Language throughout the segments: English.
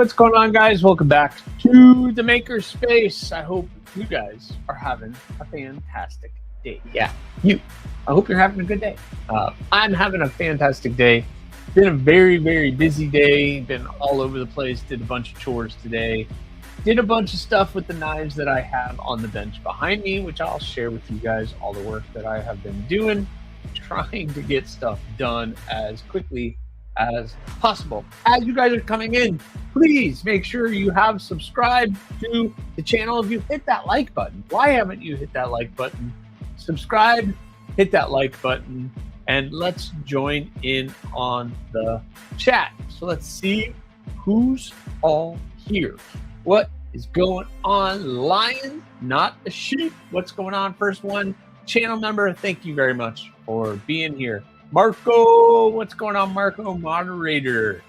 what's going on, guys? Welcome back to the Makerspace. I hope you guys are having a fantastic day. Yeah, you. I hope you're having a good day. I'm having a fantastic day. Been a very, very busy day. Been all over the place. Did a bunch of chores today. Did a bunch of stuff with the knives that I have on the bench behind me, which I'll share with you guys all the work that I have been doing, trying to get stuff done as quickly as possible. As you guys are coming in, please make sure you have subscribed to the channel. If you hit that like button, why haven't you hit that like button? Subscribe, hit that like button, and let's join in on the chat. So let's see who's all here. What is going on? Lion, not a sheep. What's going on? First one, channel member. Thank you very much for being here. Marco, what's going on, Marco? Moderator.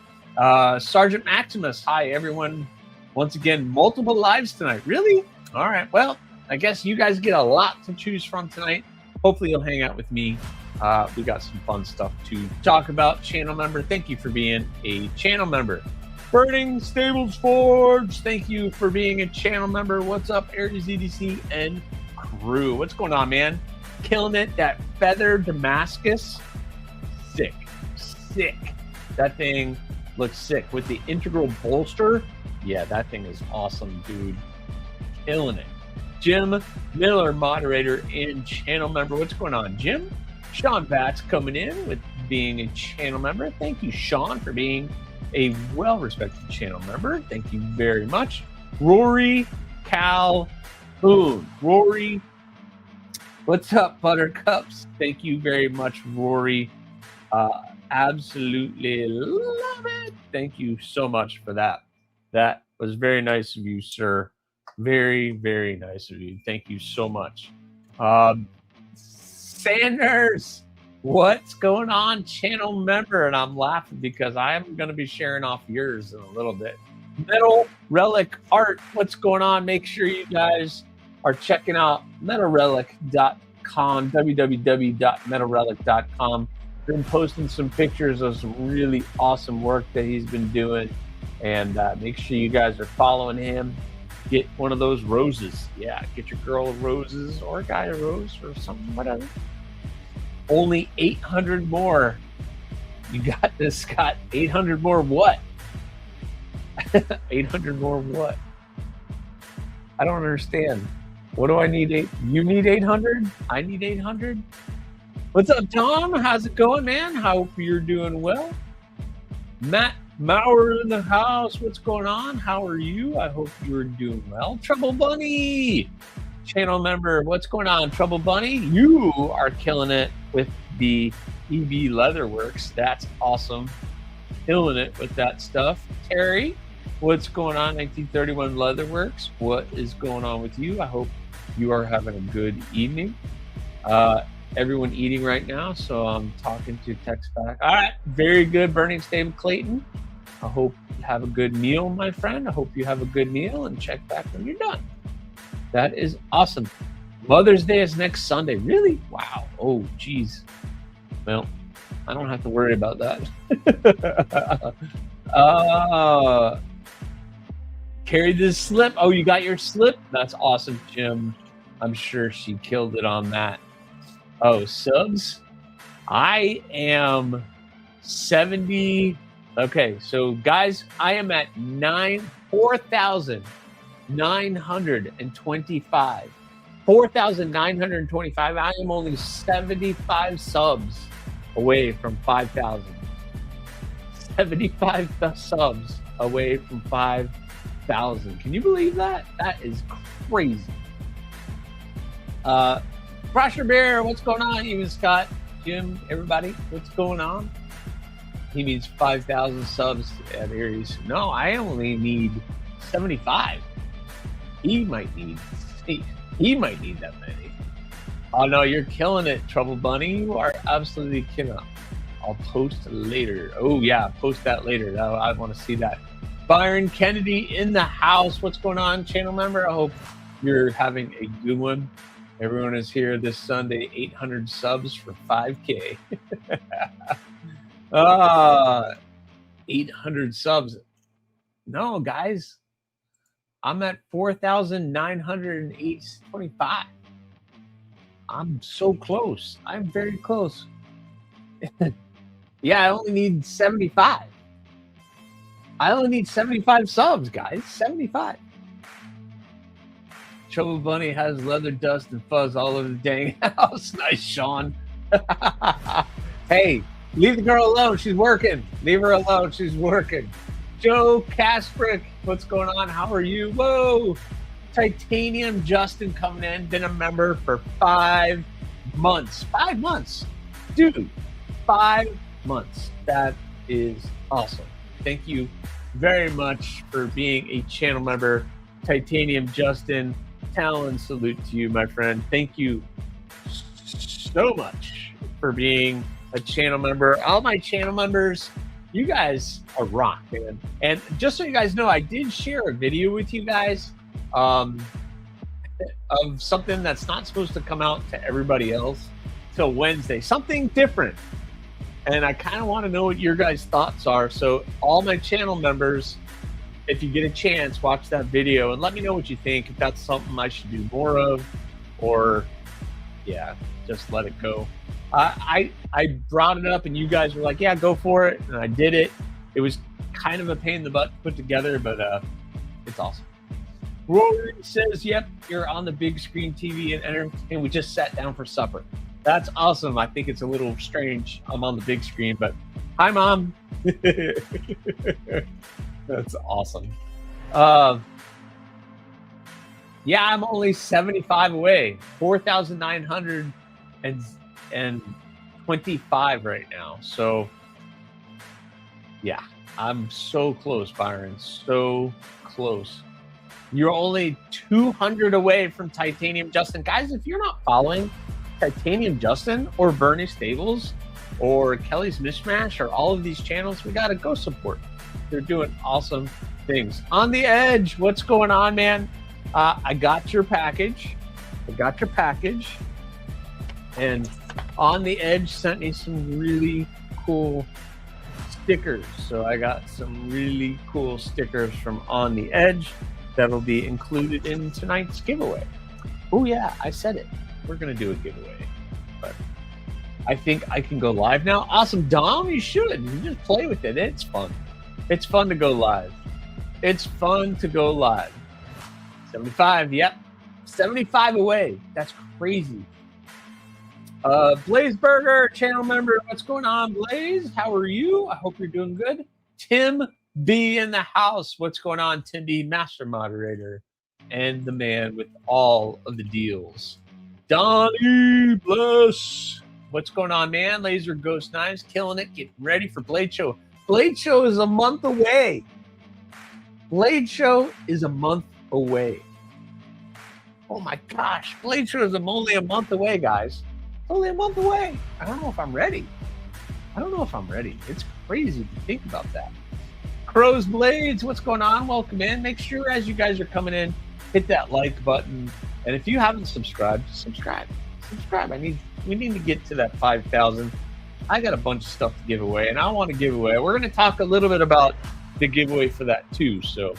Sergeant Maximus, hi, everyone. Once again, multiple lives tonight. Really? All right. Well, I guess you guys get a lot to choose from tonight. Hopefully, you'll hang out with me. We got some fun stuff to talk about. Channel member, thank you for being a channel member. Burning Stables Forge, thank you for being a channel member. What's up, AriesEDC and crew? What's going on, man? Killing it. That feather Damascus. Sick. That thing looks sick with the integral bolster. Yeah, that thing is awesome, dude. Killing it. Jim Miller, moderator and channel member. What's going on, Jim? Sean Batts coming in with being a channel member. Thank you, Sean, for being a well-respected channel member. Thank you very much. Rory Calhoun. Rory, what's up, Buttercups? Thank you very much, Rory. Absolutely love it. Thank you so much for that. That was very nice of you, sir. Very, very nice of you. Thank you so much. Sanders, what's going on, channel member? And I'm laughing because I am going to be sharing off yours in a little bit. Metal Relic Art, what's going on? Make sure you guys are checking out metalrelic.com, www.metalrelic.com. Been posting some pictures of some really awesome work that he's been doing, and make sure you guys are following him. Get one of those roses. Yeah, get your girl roses or a guy a rose or something, whatever. Only 800 more. You got this, Scott. 800 more what? 800 more what? I don't understand. What do I need? You need 800? I need 800? What's up, Tom? How's it going, man? Hope you're doing well. Matt Maurer in the house. What's going on? How are you? I hope you're doing well. Trouble Bunny, channel member. What's going on, Trouble Bunny? You are killing it with the EB Leatherworks. That's awesome. Killing it with that stuff. Terry, what's going on? 1931 Leatherworks. What is going on with you? I hope you are having a good evening. Everyone eating right now, so I'm talking to text back. All right, very good, Burning Stable Clayton. I hope you have a good meal, my friend. I hope you have a good meal, and check back when you're done. That is awesome. Mother's Day is next Sunday. Really? Wow. Oh, geez. Well, I don't have to worry about that. Carry this slip. Oh, you got your slip? That's awesome, Jim. I'm sure she killed it on that. Oh, subs. I am 70. Okay, so guys, I am at 4,925. 4,925. I am only 75 subs away from 5,000. 75 subs away from 5,000. Can you believe that? That is crazy. Crusher Bear, what's going on? Even Scott, Jim, everybody, what's going on? He needs 5,000 subs at Aries. No, I only need 75. He might need that many. Oh no, you're killing it, Trouble Bunny. You are absolutely killing it. I'll post later. Oh yeah, post that later. I want to see that. Byron Kennedy in the house. What's going on, channel member? I hope you're having a good one. Everyone is here this Sunday. 800 subs for 5K. 800 subs. No, guys. I'm at 4,925. I'm so close. I'm very close. Yeah, I only need 75. I only need 75 subs, guys. 75. Trouble Bunny has leather dust and fuzz all over the dang house. Nice, Sean. Hey, leave the girl alone. She's working. Leave her alone. She's working. Joe Kasprick, what's going on? How are you? Whoa. Titanium Justin coming in. Been a member for 5 months. 5 months. Dude, 5 months. That is awesome. Thank you very much for being a channel member. Titanium Justin, talent salute to you, my friend. Thank you so much for being a channel member. All my channel members, you guys are rock, man. And just so you guys know, I did share a video with you guys of something that's not supposed to come out to everybody else till Wednesday. Something different. And I kind of want to know what your guys' thoughts are. So all my channel members, if you get a chance, watch that video and let me know what you think. If that's something I should do more of, or yeah, just let it go. I brought it up and you guys were like, yeah, go for it. And I did it. It was kind of a pain in the butt to put together, but it's awesome. Rory says, yep, you're on the big screen TV and we just sat down for supper. That's awesome. I think it's a little strange. I'm on the big screen, but hi, Mom. That's awesome. Yeah, I'm only 75 away. 4,925 right now. So, yeah, I'm so close, Byron. So close. You're only 200 away from Titanium Justin. Guys, if you're not following Titanium Justin or Bernie Stables or Kelly's Mishmash or all of these channels, we got to go support. They're doing awesome things. On the Edge, what's going on, man? I got your package. And On the Edge sent me some really cool stickers. So I got some really cool stickers from On the Edge that'll be included in tonight's giveaway. Oh yeah, I said it. We're gonna do a giveaway, but I think I can go live now. Awesome, Dom. You should. You just play with it. It's fun. It's fun to go live. It's fun to go live. 75. Yep, 75 away. That's crazy. Blaze Burger, channel member. What's going on, Blaze? How are you? I hope you're doing good. Tim B in the house. What's going on, Tim B, master moderator, and the man with all of the deals. Donnie, bless. What's going on, man? Laser Ghost Knives, killing it. Getting ready for Blade Show. Blade Show is a month away. Blade Show is a month away. Oh my gosh. Blade Show is only a month away, guys. Only a month away. I don't know if I'm ready. It's crazy to think about that. Crow's Blades, what's going on? Welcome in. Make sure as you guys are coming in, hit that like button. And if you haven't subscribed, subscribe. We need to get to that 5,000. I got a bunch of stuff to give away, and I want to give away. We're going to talk a little bit about the giveaway for that too. So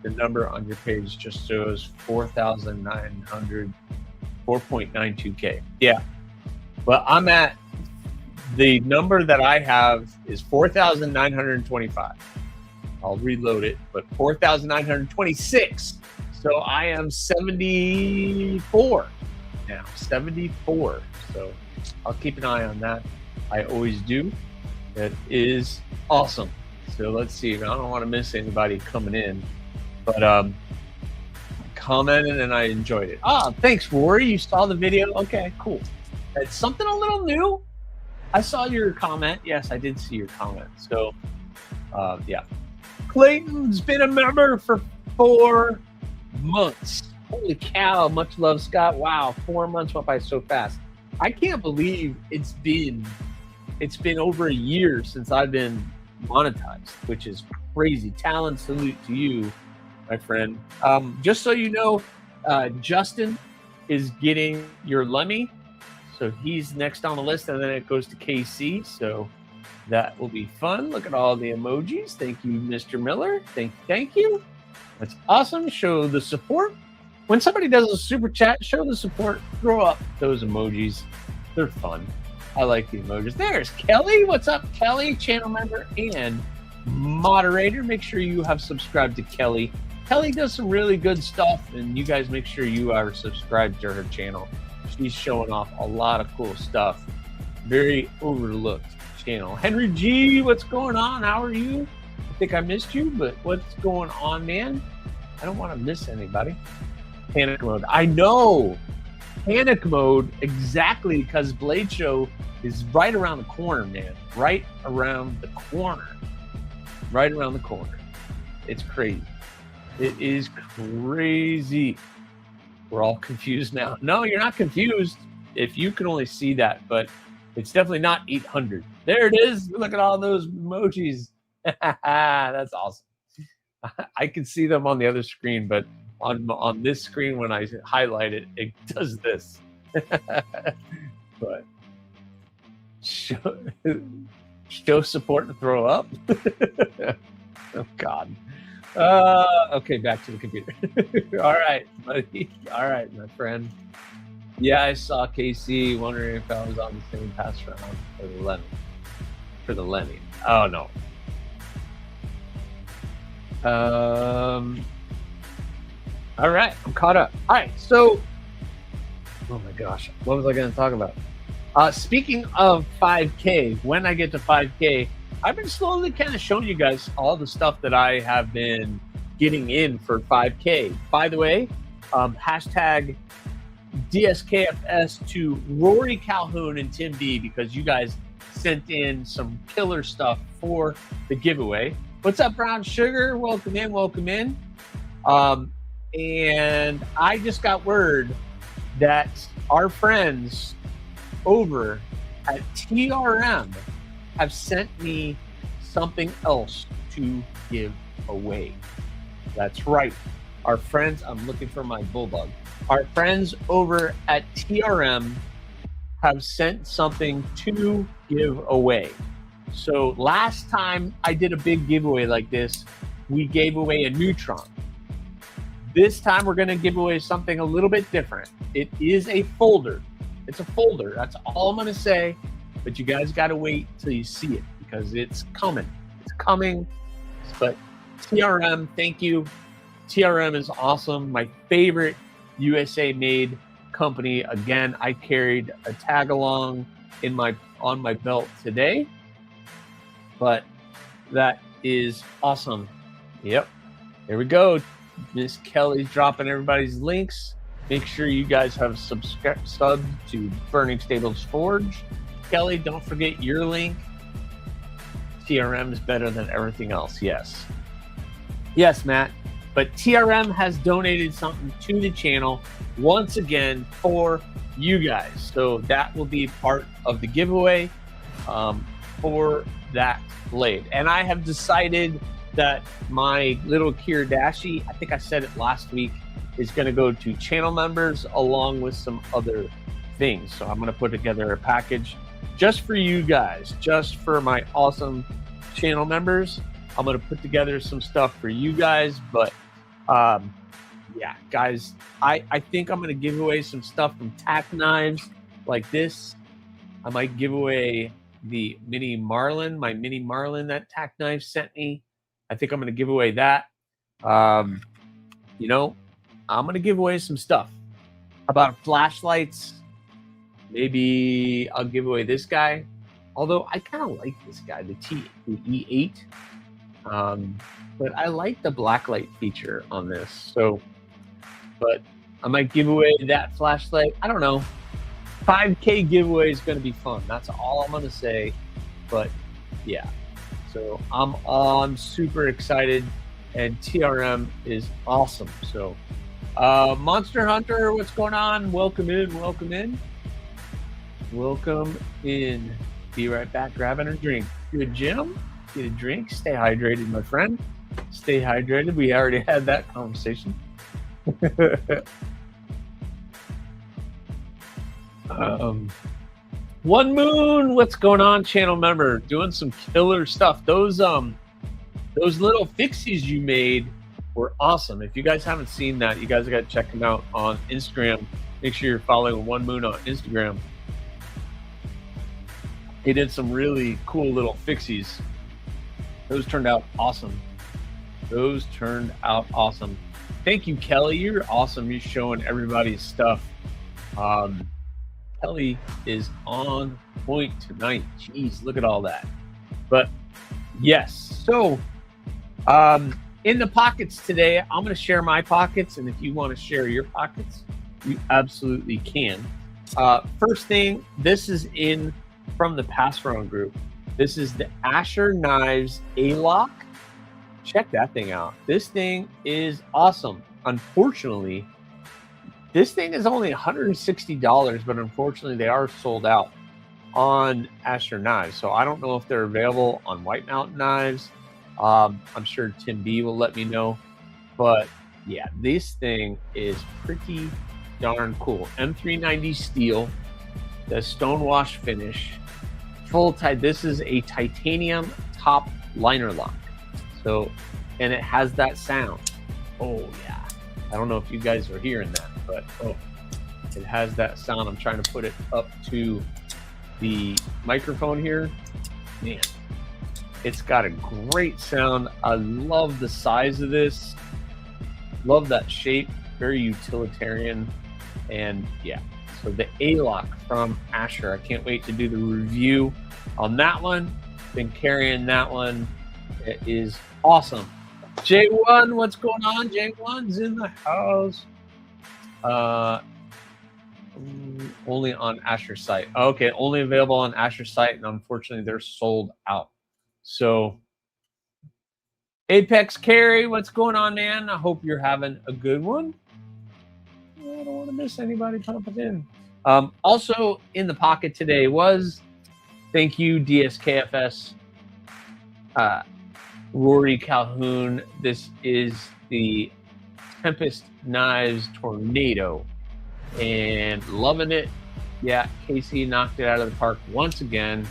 the number on your page just shows 4,900, 4.92K. Yeah. But I'm at, the number that I have is 4,925. I'll reload it, but 4,926. So I am 74 now, 74. So I'll keep an eye on that. I always do. That is awesome. So let's see. I don't want to miss anybody coming in, but commented and I enjoyed it. Thanks, Rory. You saw the video. Okay, cool. It's something a little new. I saw your comment. Yes, I did see your comment. So, yeah. Clayton's been a member for 4 months. Holy cow. Much love, Scott. Wow, 4 months went by so fast. I can't believe it's been over a year since I've been monetized, which is crazy. Talent salute to you, my friend. Just so you know, Justin is getting your Lemmy. So he's next on the list, and then it goes to KC. So That will be fun. Look at all the emojis. Thank you, Mr. Miller. Thank you. That's awesome. Show the support. When somebody does a super chat, show the support. Throw up those emojis. They're fun. I like the emojis. There's Kelly. What's up, Kelly? Channel member and moderator. Make sure you have subscribed to Kelly. Kelly does some really good stuff, and you guys make sure you are subscribed to her channel. She's showing off a lot of cool stuff. Very overlooked channel. Henry G, what's going on? How are you? I think I missed you, but what's going on, man? I don't want to miss anybody. Panic mode. I know. Panic mode, exactly, because Blade Show is right around the corner, man. Right around the corner. Right around the corner. It's crazy. It is crazy. We're all confused now. No, you're not confused if you can only see that, but it's definitely not 800. There it is. Look at all those emojis. That's awesome. I can see them on the other screen, but on this screen, when I highlight it, it does this. But show support and throw up. Oh, God. Okay, back to the computer. All right, buddy. All right, my friend. Yeah, I saw KC wondering if I was on the same pass round for the Lenny. Oh, no. All right, I'm caught up. All right, so, oh my gosh, what was I going to talk about? Speaking of 5K, when I get to 5K, I've been slowly kind of showing you guys all the stuff that I have been getting in for 5K. By the way, hashtag DSKFS to Rory Calhoun and Tim B, because you guys sent in some killer stuff for the giveaway. What's up, Brown Sugar? Welcome in, welcome in. And I just got word that our friends over at TRM have sent me something else to give away. That's right. Our friends, I'm looking for my bulldog. Our friends over at TRM have sent something to give away. So last time I did a big giveaway like this, we gave away a Neutron. This time we're going to give away something a little bit different. It is a folder. It's a folder. That's all I'm going to say. But you guys got to wait till you see it, because it's coming. It's coming. But TRM, thank you. TRM is awesome. My favorite USA-made company. Again, I carried a tag along on my belt today. But that is awesome. Yep. Here we go. Miss Kelly's dropping everybody's links. Make sure you guys have subbed to Burning Stables Forge. Kelly, don't forget your link. TRM is better than everything else. Yes. Yes, Matt. But TRM has donated something to the channel once again for you guys. So that will be part of the giveaway for that blade. And I have decided that my little Kiridashi, I think I said it last week, is going to go to channel members along with some other things. So I'm going to put together a package just for you guys, just for my awesome channel members. I'm going to put together some stuff for you guys. But yeah, guys, I think I'm going to give away some stuff from Tack Knives like this. I might give away the mini Marlin, my mini Marlin that Tack Knives sent me. I think I'm going to give away that. You know, I'm going to give away some stuff. About flashlights. Maybe I'll give away this guy. Although I kind of like this guy, the E8. But I like the blacklight feature on this. So, but I might give away that flashlight. I don't know. 5K giveaway is going to be fun. That's all I'm going to say. But yeah. So I'm super excited, and TRM is awesome. So Monster Hunter, what's going on? Welcome in, welcome in. Welcome in. Be right back, grabbing a drink. Good, Jim. Get a drink. Stay hydrated, my friend. Stay hydrated. We already had that conversation. One Moon, what's going on, channel member? Doing some killer stuff. Those little fixies you made were awesome. If you guys haven't seen that, you guys got to check them out on Instagram. Make sure you're following One Moon on Instagram. He did some really cool little fixies. Those turned out awesome. Those turned out awesome. Thank you, Kelly. You're awesome. You're showing everybody's stuff. Kelly is on point tonight. Jeez, look at all that. But yes, so in the pockets today, I'm going to share my pockets, and if you want to share your pockets, you absolutely can. First thing, this is in from the Pass Around group. This is the Asher Knives A-Lock. Check that thing out. This thing is awesome. Unfortunately, this thing is only $160, but unfortunately they are sold out on Asher Knives. So I don't know if they're available on White Mountain Knives. I'm sure Tim B will let me know. But yeah, this thing is pretty darn cool. M390 steel, the stonewash finish, full tie. This is a titanium top liner lock. So, and it has that sound. Oh yeah. I don't know if you guys are hearing that, but oh, it has that sound. I'm trying to put it up to the microphone here. Man, it's got a great sound. I love the size of this. Love that shape. Very utilitarian. And yeah, so the A-Lock from Asher. I can't wait to do the review on that one. Been carrying that one. It is awesome. J1, what's going on? J1's in the house. Only on Asher site. Okay, only available on Asher site, and unfortunately they're sold out. So Apex Carry, what's going on, man? I hope you're having a good one. I don't want to miss anybody pumping in. Also in the pocket today was, thank you, DSKFS. Rory Calhoun. This is the Tempest Knives Tornado, and loving it. Yeah, Casey knocked it out of the park once again.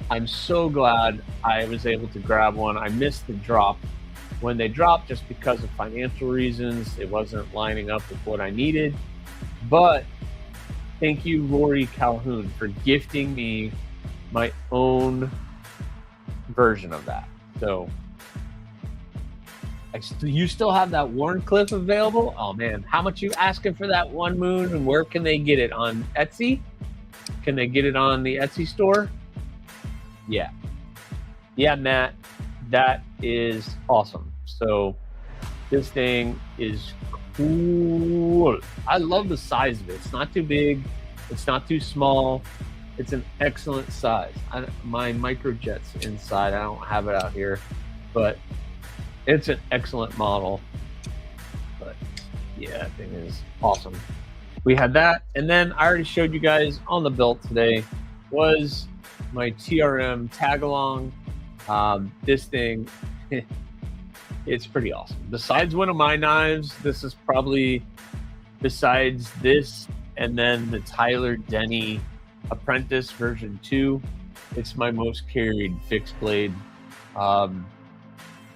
I'm so glad I was able to grab one. I missed the drop when they dropped just because of financial reasons. It wasn't lining up with what I needed, but thank you, Rory Calhoun, for gifting me my own version of that. So you still have that Warncliffe available? Oh man, how much you asking for that One Moon, and where can they get it? On Etsy? Can they get it on the Etsy store? Yeah. Yeah, Matt, that is awesome. So this thing is cool. I love the size of it. It's not too big. It's not too small. It's an excellent size. My microjet's inside. I don't have it out here, but it's an excellent model. But yeah, that thing is awesome. We had that, and then I already showed you guys on the belt today was my TRM tag along. This thing, it's pretty awesome. Besides one of my knives, this is probably, besides this and then the Tyler Denny Apprentice version 2, it's my most carried fixed blade,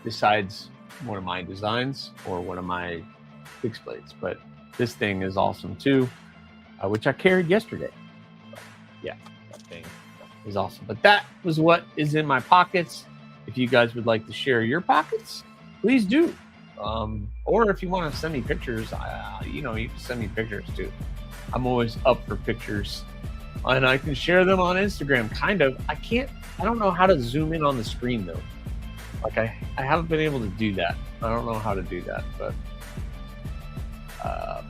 besides one of my designs or one of my fixed blades. But this thing is awesome too, which I carried yesterday. So, yeah, that thing is awesome. But that was what is in my pockets. If you guys would like to share your pockets, please do. Or if you want to send me pictures, you can send me pictures too. I'm always up for pictures. And I can share them on Instagram, kind of. I don't know how to zoom in on the screen though. Like I haven't been able to do that. I don't know how to do that, but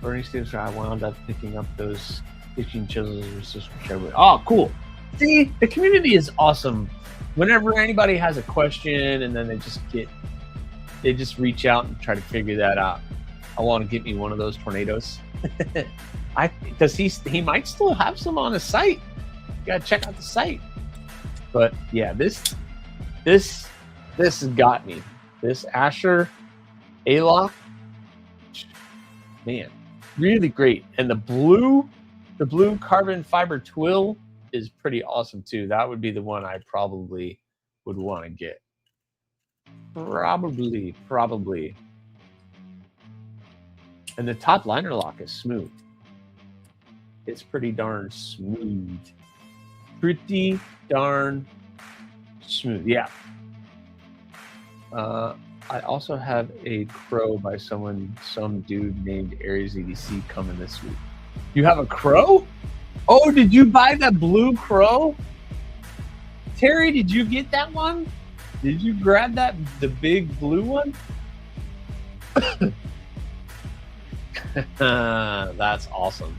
Bernie Stevens, I wound up picking up those kitchen chisels or sister Sherwood. Oh, cool. See, the community is awesome. Whenever anybody has a question and then they just reach out and try to figure that out. I want to get me one of those tornadoes. He might still have some on his site. You gotta check out the site. But yeah, this has got me. This Asher A-Lock, man, really great. And the blue carbon fiber twill is pretty awesome too. That would be the one I probably would want to get. Probably. And the top liner lock is smooth. It's pretty darn smooth. Pretty darn smooth. Yeah. I also have a crow by some dude named AriesEDC coming this week. You have a crow? Oh, did you buy that blue crow? Terry, did you get that one? Did you grab the big blue one? That's awesome.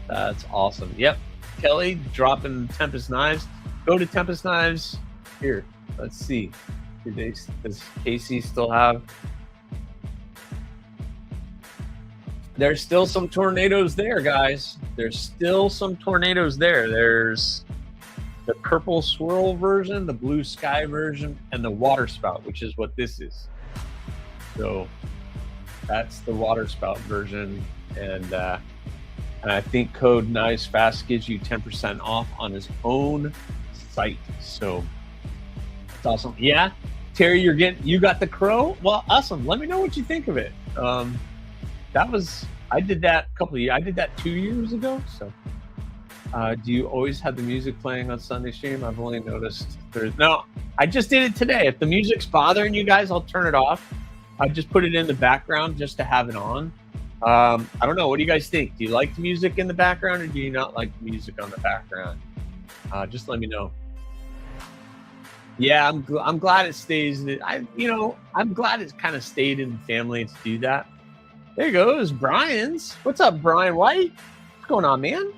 That's awesome. Yep. Kelly dropping Tempest Knives. Go to Tempest Knives. Here, let's see. Does Casey still have? There's still some tornadoes there, guys. There's still some tornadoes there. There's the purple swirl version, the blue sky version, and the water spout, which is what this is. So that's the water spout version. And I think code Knives Fast gives you 10% off on his own site. So it's awesome. Yeah. Terry, you got the crow? Well, awesome. Let me know what you think of it. I did that I did that 2 years ago. So, do you always have the music playing on Sunday stream? I've only noticed no, I just did it today. If the music's bothering you guys, I'll turn it off. I just put it in the background just to have it on. I don't know. What do you guys think? Do you like the music in the background or do you not like the music on the background? Just let me know. Yeah, I'm glad it stays. I'm glad it's kind of stayed in the family to do that. There goes Brian's. What's up, Brian White? What's going on, man?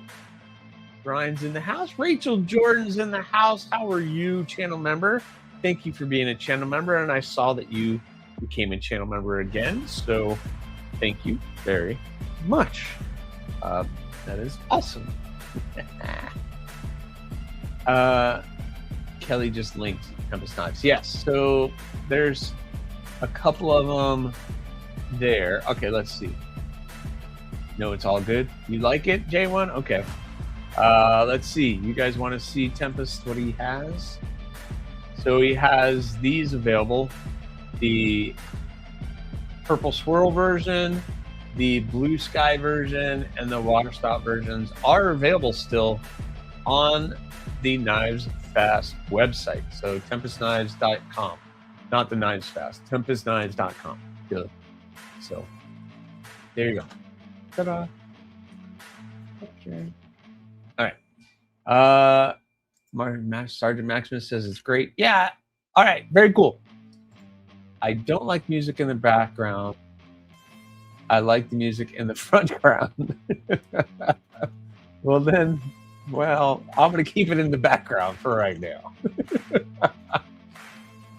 Brian's in the house. Rachel Jordan's in the house. How are you, channel member? Thank you for being a channel member. And I saw that you became a channel member again. So thank you very much. That is awesome. Kelly just linked Tempest Knives. Yes, so there's a couple of them there. Okay, let's see. No, it's all good. You like it, J1? Okay. Let's see. You guys want to see Tempest, what he has? So he has these available. The purple swirl version, the blue sky version, and the water spout versions are available still on the Knives Fast website. So tempestknives.com, not the Knives Fast, tempestknives.com. Good. So there you go. Ta-da. Okay. All right. Sergeant Maximus says it's great. Yeah. All right. Very cool. I don't like music in the background. I like the music in the front ground. Well, I'm going to keep it in the background for right now.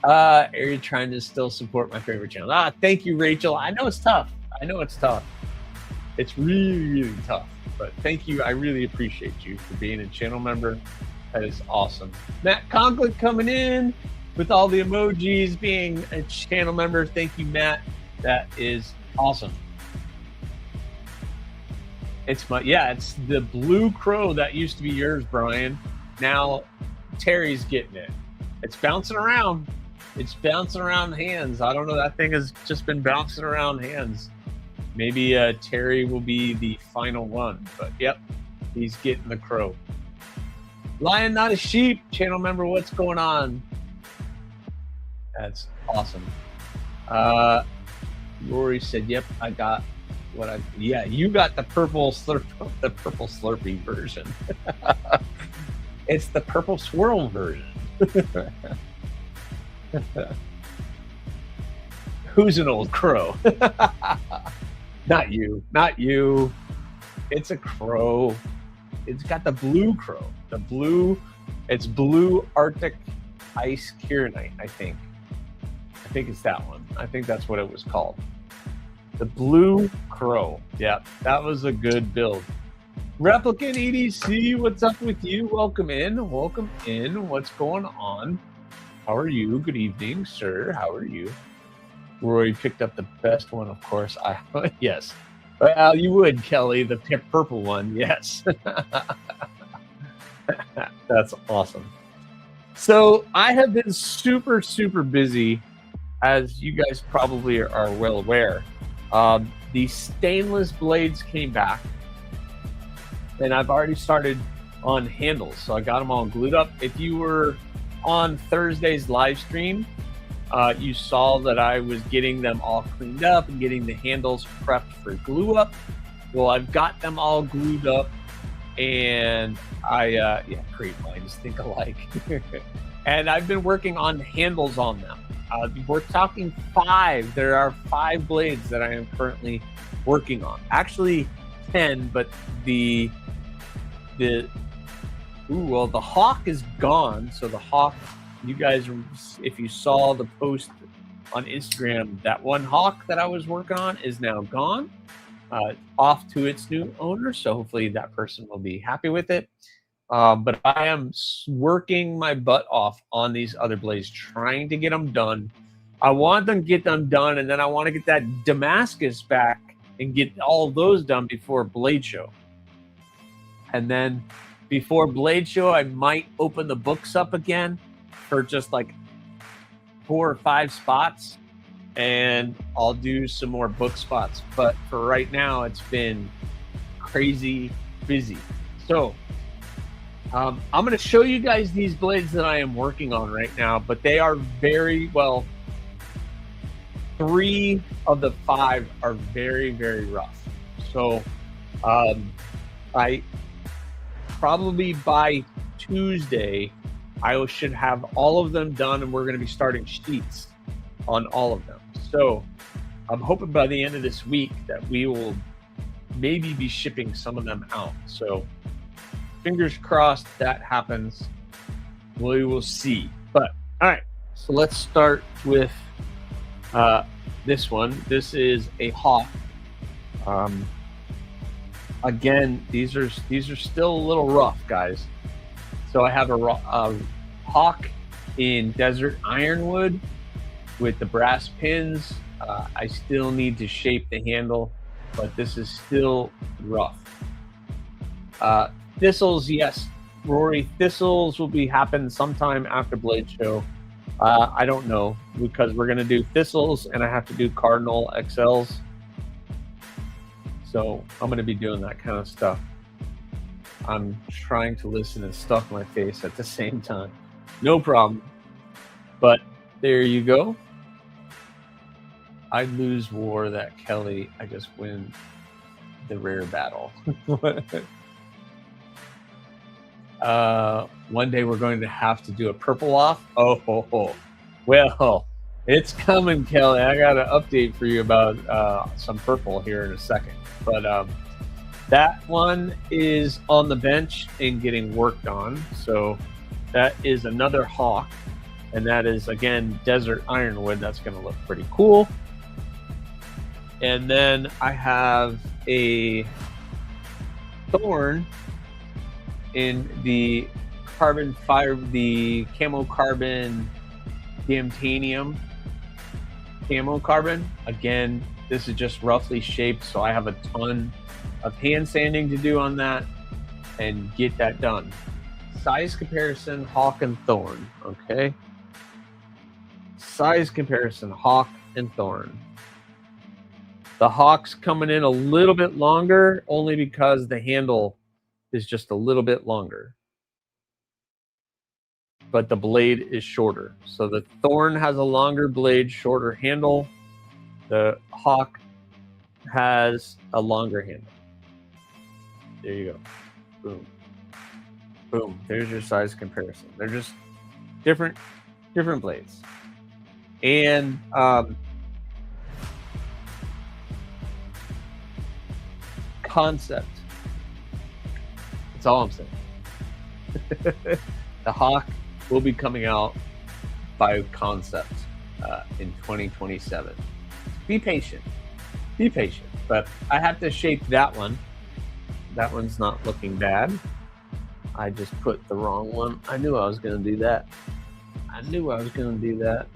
Are you trying to still support my favorite channel? Thank you, Rachel. I know it's tough. It's really, really tough. But thank you. I really appreciate you for being a channel member. That is awesome. Matt Conklin coming in with all the emojis, being a channel member. Thank you, Matt. That is awesome. It's the blue crow that used to be yours, Brian. Now Terry's getting it. It's bouncing around. It's bouncing around hands. I don't know. That thing has just been bouncing around hands. Maybe Terry will be the final one. But yep, he's getting the crow. Lion, not a sheep. Channel member, what's going on? That's awesome. Rory said, "Yep, I got." You got the purple Slurpee version. It's the purple swirl version. Who's an old crow? Not you. It's a crow. It's got the blue crow. It's blue Arctic ice kieranite, I think. I think it's that one. I think that's what it was called. The blue crow. Yeah, that was a good build. Replicant EDC, what's up with you? Welcome in. What's going on? How are you? Good evening, sir. How are you? Roy picked up the best one, of course. Yes. Well, you would, Kelly, the purple one. Yes. That's awesome. So I have been super, super busy, as you guys probably are well aware. The stainless blades came back, and I've already started on handles. So I got them all glued up. If you were on Thursday's live stream, you saw that I was getting them all cleaned up and getting the handles prepped for glue up. Well, I've got them all glued up, and great minds think alike. And I've been working on handles on them. We're talking 5. There are 5 blades that I am currently working on. Actually 10, but the hawk is gone. So the hawk, you guys, if you saw the post on Instagram, that one hawk that I was working on is now gone, off to its new owner. So hopefully that person will be happy with it. But I am working my butt off on these other blades, trying to get them done. I want them to get them done, and then I want to get that Damascus back and get all those done before Blade Show. And then before Blade Show, I might open the books up again for just like 4 or 5 spots, and I'll do some more book spots. But for right now, it's been crazy busy. So I'm going to show you guys these blades that I am working on right now, but they are very well. 3 of the 5 are very, very rough. So I probably by Tuesday, I should have all of them done, and we're going to be starting sheets on all of them. So I'm hoping by the end of this week that we will maybe be shipping some of them out. So fingers crossed that happens. We will see. But all right, so let's start with this one. This is a hawk. Again, these are still a little rough, guys. So I have a hawk in desert ironwood with the brass pins. I still need to shape the handle, but this is still rough. Thistles, yes, Rory, thistles will be happening sometime after Blade Show. I don't know, because we're going to do thistles and I have to do Cardinal XLs. So I'm going to be doing that kind of stuff. I'm trying to listen and stuff my face at the same time. No problem. But there you go. I lose war that Kelly. I just win the rare battle. One day we're going to have to do a purple off. Oh. Well, it's coming, Kelly. I got an update for you about some purple here in a second. But that one is on the bench and getting worked on. So that is another hawk. And that is, again, desert ironwood. That's going to look pretty cool. And then I have a thorn in the carbon fiber, the camo carbon, Damtanium camo carbon. Again, this is just roughly shaped, so I have a ton of hand sanding to do on that and get that done. Size comparison, hawk and thorn. Okay. Size comparison, hawk and thorn. The hawk's coming in a little bit longer, only because the handle is just a little bit longer, but the blade is shorter. So the thorn has a longer blade, shorter handle. The hawk has a longer handle. There you go. Boom. Boom. There's your size comparison. They're just different blades. And concept. That's all I'm saying. The hawk will be coming out by concept in 2027. Be patient. Be patient. But I have to shape that one. That one's not looking bad. I just put the wrong one. I knew I was going to do that. I knew I was going to do that.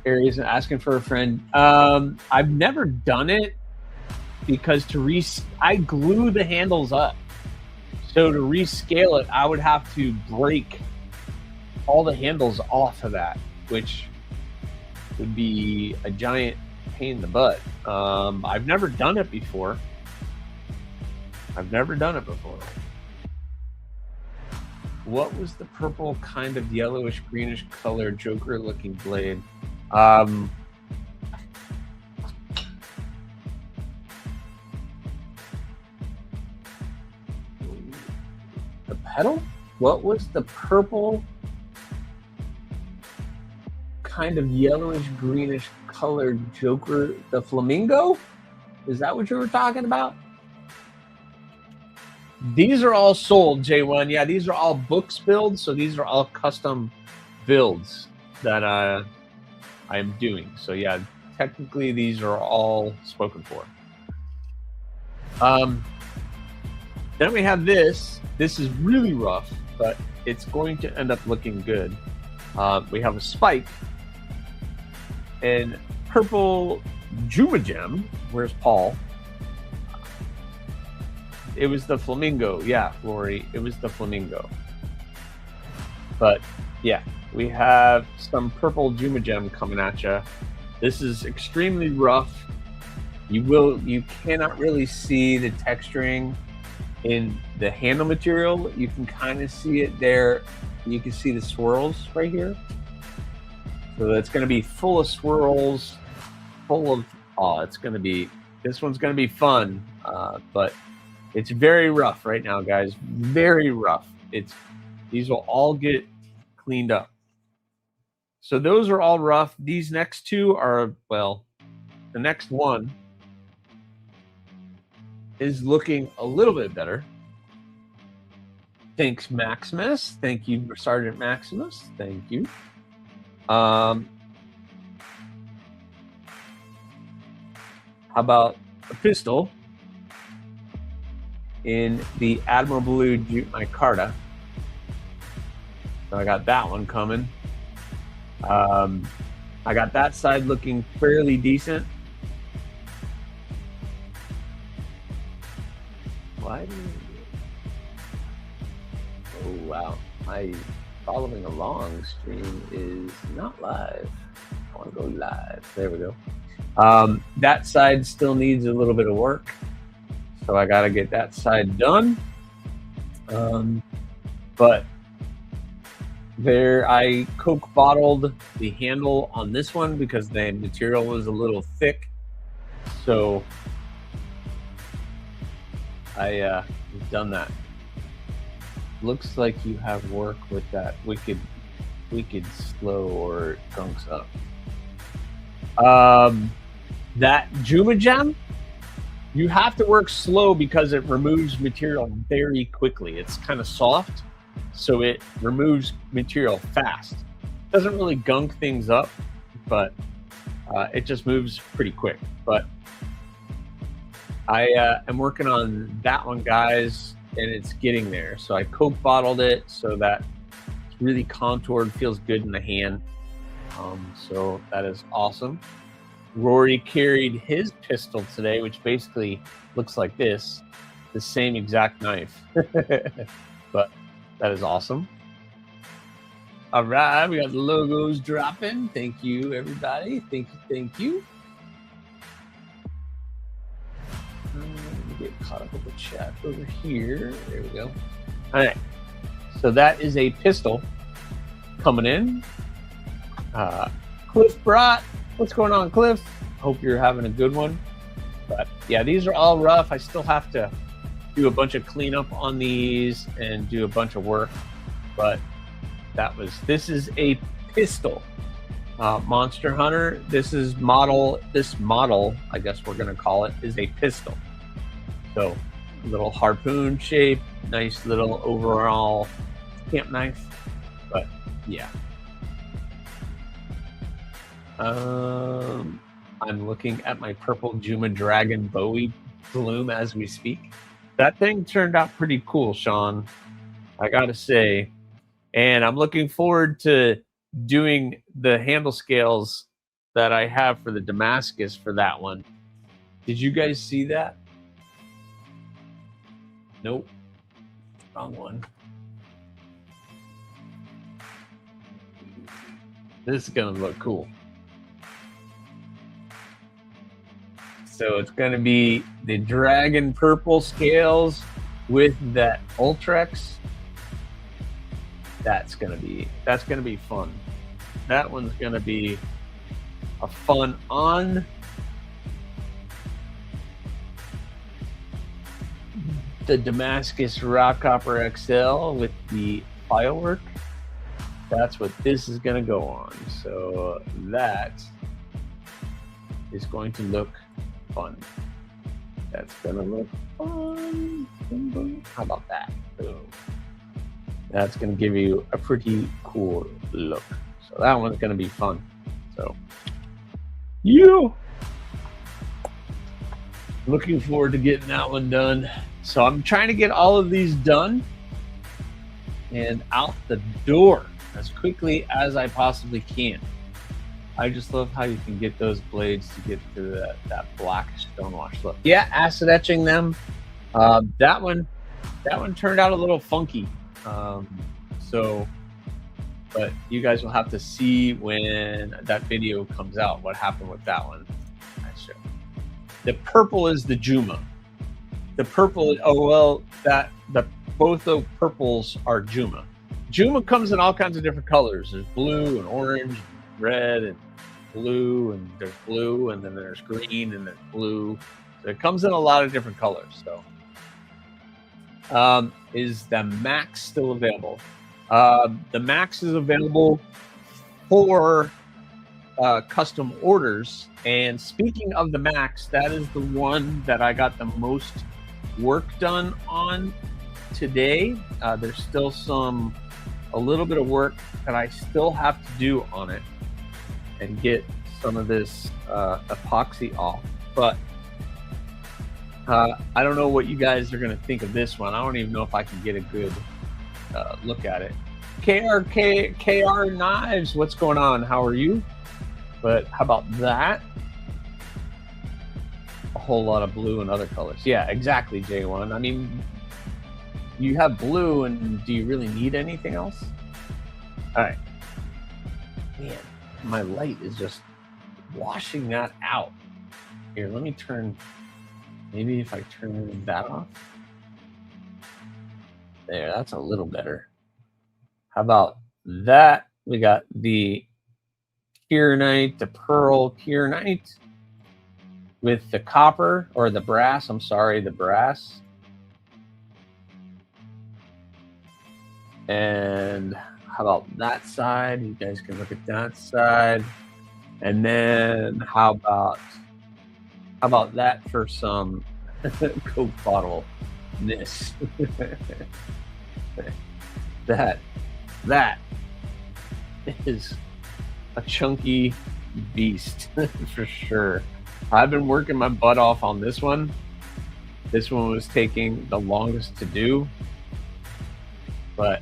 Aries asking for a friend. I've never done it because I glue the handles up. So to rescale it, I would have to break all the handles off of that, which would be a giant pain in the butt. I've never done it before. What was the purple kind of yellowish greenish color Joker looking blade? The pedal? What was the purple kind of yellowish greenish colored Joker? The flamingo? Is that what you were talking about? These are all sold, J1. Yeah, these are all books builds, so these are all custom builds that I am doing. So yeah, technically these are all spoken for. Then we have this. This is really rough, but it's going to end up looking good. We have a spike and purple Juma Gem. Where's Paul? It was the flamingo. Yeah, Lori, it was the flamingo. But yeah, we have some purple Juma Gem coming at you. This is extremely rough. You cannot really see the texturing in the handle material. You can kind of see it there. You can see the swirls right here. So it's going to be full of swirls, full of, this one's going to be fun. But it's very rough right now, guys. Very rough. These will all get cleaned up. So those are all rough. These next two are, well, the next one is looking a little bit better. Thanks, Maximus. Thank you, Sergeant Maximus. Thank you. How about a pistol in the Admiral Blue Jute Micarta? So I got that one coming. I got that side looking fairly decent. Oh wow, my following along stream is not live. I want to go live. There we go. That side still needs a little bit of work, so I got to get that side done. But there, I Coke bottled the handle on this one because the material was a little thick, so I've done that. Looks like you have work with that wicked slow or it gunks up. That Juma Gem, you have to work slow because it removes material very quickly. It's kind of soft, so it removes material fast. It doesn't really gunk things up, but it just moves pretty quick. But I am working on that one, guys, and it's getting there. So I Coke bottled it so that it's really contoured, feels good in the hand. So that is awesome. Rory carried his pistol today, which basically looks like this, the same exact knife. But that is awesome. All right, we got the logos dropping. Thank you, everybody. Thank you. Let me get caught up with the chat over here. There we go. All right, so that is a pistol coming in. Cliff brought. What's going on, Cliff? Hope you're having a good one. But yeah, these are all rough. I still have to do a bunch of cleanup on these and do a bunch of work. But this is a pistol. Monster Hunter, this model, I guess we're gonna call it, is a pistol. So little harpoon shape, nice little overall camp knife. But yeah. I'm looking at my purple Juma Dragon Bowie bloom as we speak. That thing turned out pretty cool, Sean, I gotta say. And I'm looking forward to doing the handle scales that I have for the Damascus for that one. Did you guys see that? Nope. Wrong one. This is going to look cool. So it's going to be the dragon purple scales with that Ultrex. That's going to be fun. That one's going to be a fun on. The Damascus Rock Copper XL with the firework. That's what this is going to go on. So that is going to look fun. That's going to look fun. How about that? Boom. That's going to give you a pretty cool look. So that one's going to be fun. So looking forward to getting that one done. So I'm trying to get all of these done and out the door as quickly as I possibly can. I just love how you can get those blades to get to that black stonewash look. Yeah, acid etching them. That one turned out a little funky. But you guys will have to see when that video comes out what happened with that one. The purple is the Juma. The purple, both the purples are Juma. Juma comes in all kinds of different colors. There's blue and orange, and red and blue, and there's blue, and then there's green, and there's blue. So it comes in a lot of different colors. So, is the Max still available? The Max is available for custom orders. And speaking of the Max, that is the one that I got the most work done on today. There's still a little bit of work that I still have to do on it and get some of this epoxy off. But I don't know what you guys are going to think of this one. I don't even know if I can get a good look at it. KR Knives, what's going on? How are you? But how about that? A whole lot of blue and other colors. Yeah, exactly, J1. I mean, you have blue, and do you really need anything else? All right. Man, my light is just washing that out. Here, let me turn, maybe if I turn that off. There, that's a little better. How about that? We got the Kieranite, the pearl Kieranite with the copper, or the brass, I'm sorry, the brass. And how about that side? You guys can look at that side. And then how about that for some Coke bottle this? that is a chunky beast for sure. I've been working my butt off on this one. This one was taking the longest to do, but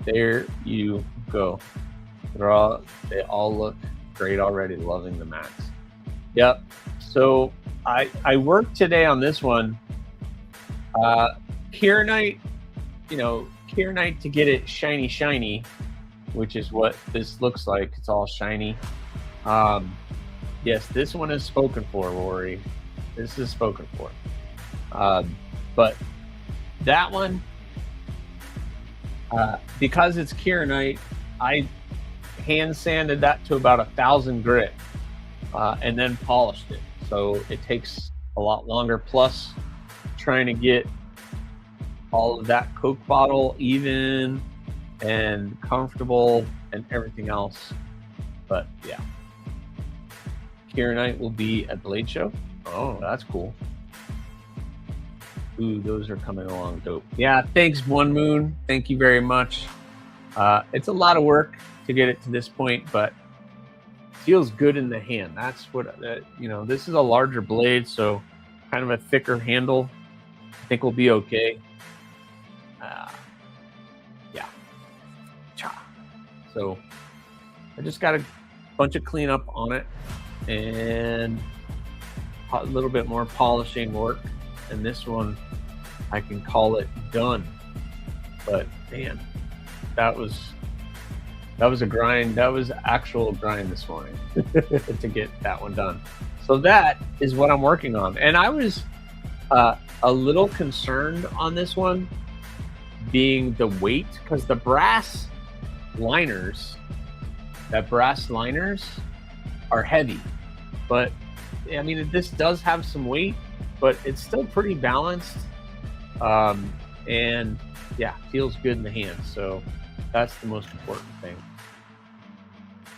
there you go. They all look great already. Loving the Max. Yep. So I worked today on this one. Kieranite, Kieranite to get it shiny, which is what this looks like. It's all shiny. Yes, this one is spoken for, Rory. This is spoken for. But that one, because it's Kieranite, I hand sanded that to about 1,000 grit and then polished it. So it takes a lot longer. Plus, trying to get all of that Coke bottle even and comfortable and everything else. But yeah, Kieranite will be at Blade Show. Oh, that's cool. Ooh, those are coming along dope. Yeah, thanks, One Moon. Thank you very much. It's a lot of work to get it to this point, but it feels good in the hand. That's what, this is a larger blade, so kind of a thicker handle. I think we'll be okay. Yeah. So I just got to bunch of cleanup on it and a little bit more polishing work. And this one, I can call it done. But man, that was a grind. That was actual grind this morning to get that one done. So that is what I'm working on. And I was a little concerned on this one being the weight, because the brass liners are heavy. But I mean, this does have some weight, but it's still pretty balanced. And yeah, feels good in the hand. So that's the most important thing.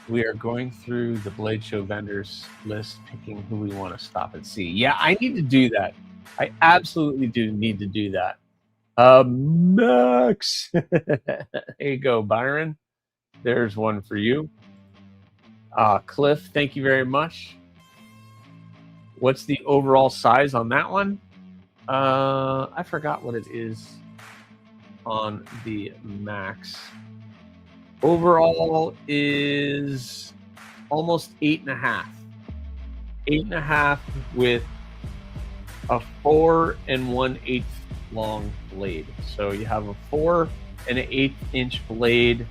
We are going through the Blade Show vendors list, picking who we want to stop and see. Yeah, I need to do that. I absolutely do need to do that. Max. There you go, Byron. There's one for you. Cliff, thank you very much. What's the overall size on that one? I forgot what it is on the Max. Overall is almost 8.5. 8.5 with a 4 1/8 long blade. So you have a 4 1/8 inch blade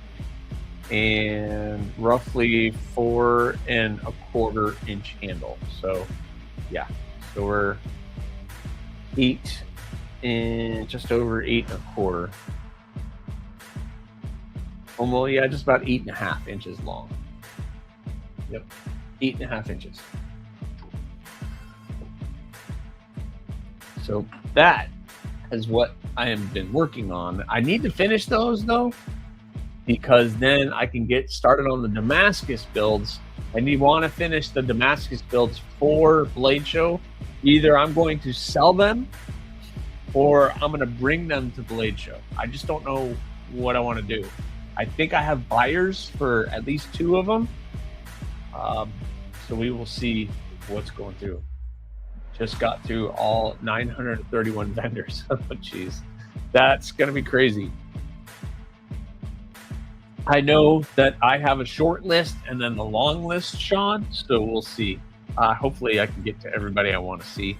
and roughly 4 1/4 inch handle. So yeah, so we're 8 and just over 8 1/4. Well, yeah, just about 8.5 inches long. Yep, 8.5 inches. So that is what I have been working on. I need to finish those though, because then I can get started on the Damascus builds. And you want to finish the Damascus builds for Blade Show. Either I'm going to sell them or I'm going to bring them to Blade Show. I just don't know what I want to do. I think I have buyers for at least 2 of them. So we will see what's going through. Just got through all 931 vendors. Oh, jeez. That's going to be crazy. I know that I have a short list and then the long list, Sean. So we'll see. Hopefully I can get to everybody I want to see.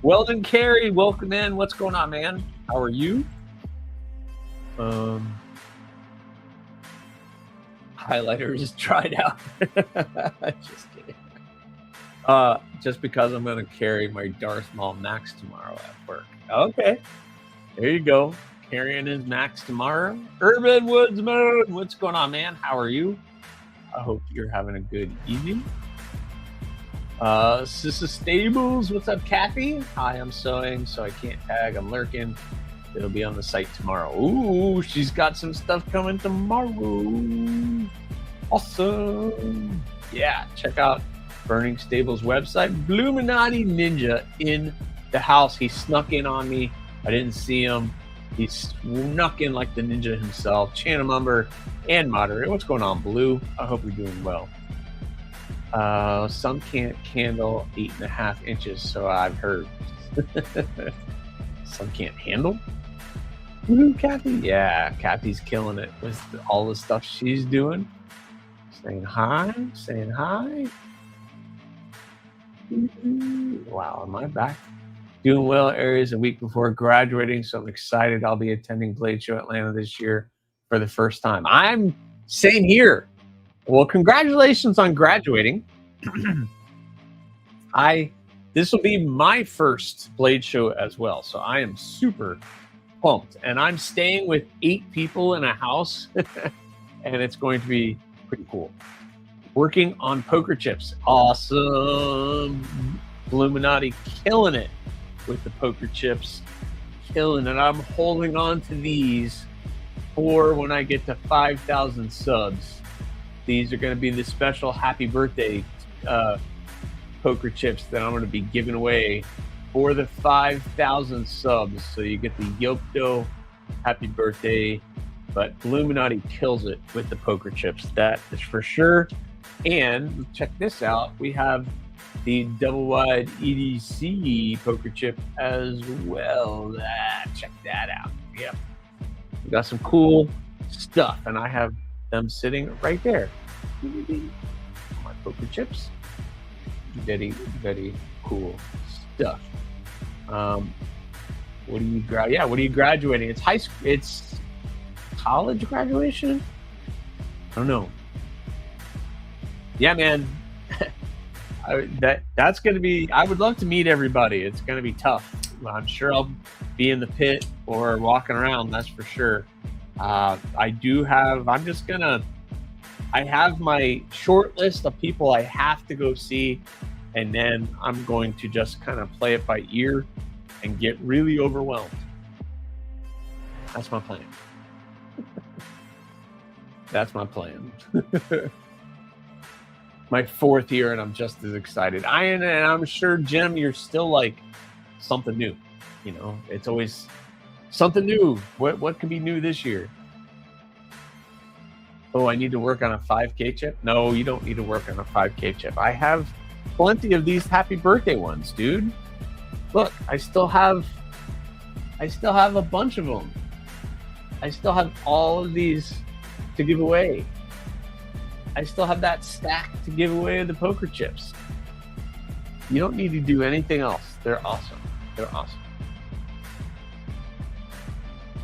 Weldon Carey, welcome in. What's going on, man? How are you? Highlighter is tried out. Just kidding. Just because I'm going to carry my Darth Maul Max tomorrow at work. Okay. There you go. Carrying his Max tomorrow. Urban Woodsman, what's going on, man? How are you? I hope you're having a good evening. Sissa Stables, what's up, Kathy? Hi, I'm sewing, so I can't tag. I'm lurking. It'll be on the site tomorrow. Ooh, she's got some stuff coming tomorrow. Awesome. Yeah, check out Burning Stables website. Bluminati Ninja in the house. He snuck in on me. I didn't see him. He snuck in like the ninja himself. Channel member and moderator. What's going on, Blue? I hope you're doing well. Some can't handle 8.5 inches, so I've heard. Some can't handle. Woo, Kathy. Yeah, Kathy's killing it with all the stuff she's doing. Saying hi, saying hi. Wow, am I back? Doing well. Aries a week before graduating, so I'm excited. I'll be attending Blade Show Atlanta this year for the first time. I'm same here. Well, congratulations on graduating. This will be my first Blade Show as well, so I am super pumped. And I'm staying with 8 people in a house, and it's going to be pretty cool. Working on poker chips. Awesome. Illuminati killing it with the poker chips. Killing it. I'm holding on to these for when I get to 5,000 subs. These are going to be the special happy birthday poker chips that I'm going to be giving away for the 5,000 subs. So you get the Yopto happy birthday, but Illuminati kills it with the poker chips. That is for sure. And check this out. We have the double wide EDC poker chip as well. Check that out. Yep. We got some cool stuff, and I have them sitting right there. Oh my poker chips. Very, very cool stuff. What do you what are you graduating? It's high school. It's college graduation. I don't know. Yeah, man. That's going to be. I would love to meet everybody. It's going to be tough. I'm sure I'll be in the pit or walking around. That's for sure. I do have. I have my short list of people I have to go see, and then I'm going to just kind of play it by ear and get really overwhelmed. That's my plan. That's my plan. My 4th year, and I'm just as excited. And I'm sure, Jim, you're still like something new. You know, it's always something new. What could be new this year? Oh, I need to work on a 5K chip? No, you don't need to work on a 5K chip. I have plenty of these happy birthday ones, dude. Look, I still have a bunch of them. I still have all of these to give away. I still have that stack to give away of the poker chips. You don't need to do anything else. They're awesome. They're awesome.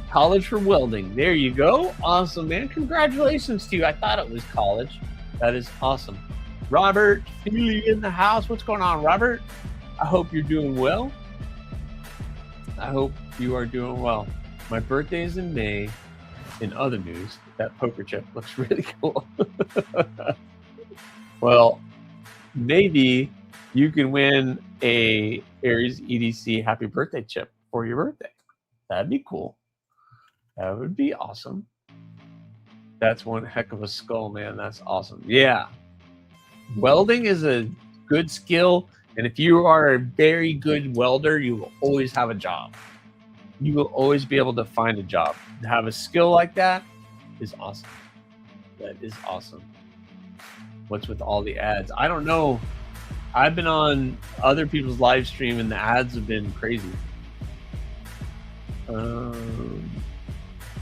College for welding. There you go. Awesome, man. Congratulations to you. I thought it was college. That is awesome. Robert Feely in the house. What's going on, Robert? I hope you're doing well. I hope you are doing well. My birthday is in May. In other news, that poker chip looks really cool. Well, maybe you can win a AriesEDC happy birthday chip for your birthday. That'd be cool. That would be awesome. That's one heck of a skull, man. That's awesome. Yeah. Welding is a good skill. And if you are a very good welder, you will always have a job. You will always be able to find a job. To have a skill like that is awesome. That is awesome. What's with all the ads? I don't know. I've been on other people's live stream and the ads have been crazy.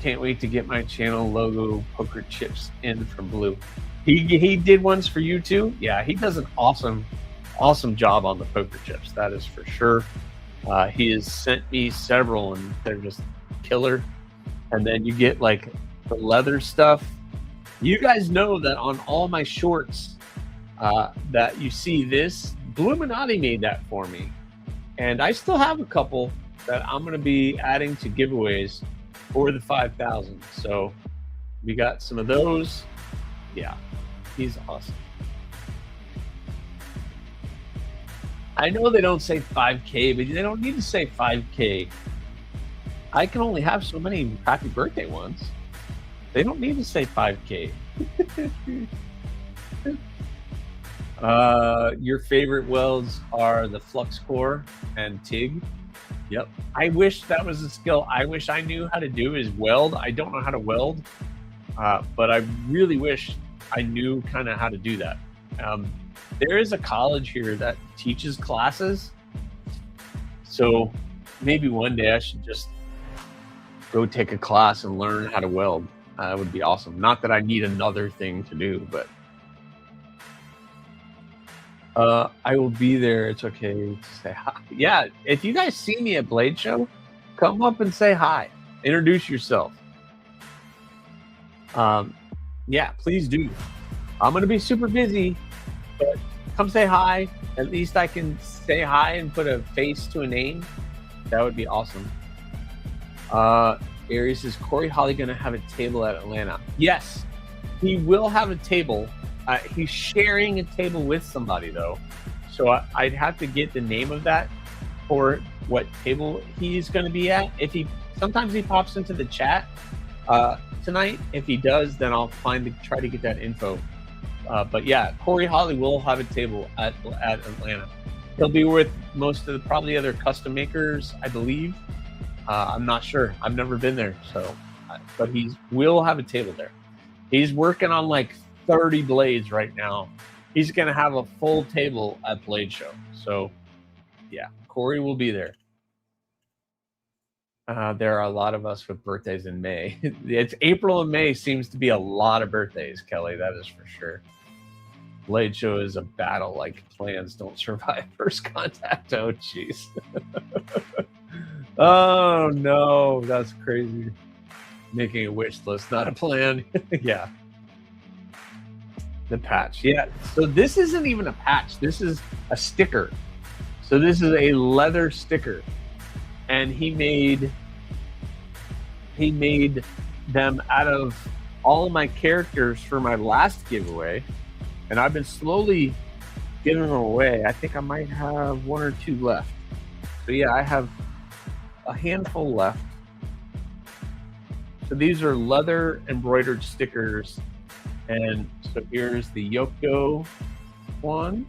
Can't wait to get my channel logo poker chips in from Blue. He did ones for you too. Yeah, he does an awesome job on the poker chips. That is for sure. He has sent me several and they're just killer. And then you get like the leather stuff. You guys know that on all my shorts that you see this, Bluminati made that for me. And I still have a couple that I'm going to be adding to giveaways for the 5,000. So we got some of those. Yeah, he's awesome. I know they don't say 5K, but they don't need to say 5K. I can only have so many happy birthday ones. They don't need to say 5K. Your favorite welds are the flux core and TIG. Yep. I wish that was a skill I wish I knew how to do is weld. I don't know how to weld, but I really wish I knew kind of how to do that. There is a college here that teaches classes. So maybe one day I should just go take a class and learn how to weld. That would be awesome. Not that I need another thing to do, but I will be there. It's okay to say hi. Yeah, if you guys see me at Blade Show, come up and say hi. Introduce yourself. Yeah, please do. I'm going to be super busy, but come say hi. At least I can say hi and put a face to a name. That would be awesome. Aries, is Corey Holly going to have a table at Atlanta? Yes, he will have a table. He's sharing a table with somebody, though. So I'd have to get the name of that or what table he's going to be at. Sometimes he pops into the chat tonight. If he does, then I'll try to get that info. But yeah, Corey Holly will have a table at Atlanta. He'll be with most of probably other custom makers, I believe. I'm not sure. I've never been there, but he will have a table there. He's working on like 30 blades right now. He's going to have a full table at Blade Show. So yeah, Corey will be there. There are a lot of us with birthdays in May. It's April and May seems to be a lot of birthdays, Kelly. That is for sure. Blade show is a battle like plans don't survive first contact. Oh, jeez. Oh, no. That's crazy. Making a wish list, not a plan. Yeah. The patch. Yeah. So this isn't even a patch. This is a sticker. So this is a leather sticker. And he made them out of all of my characters for my last giveaway. And I've been slowly giving them away. I think I might have 1 or 2 left. So yeah, I have a handful left. So these are leather embroidered stickers. And so here's the Yoko one.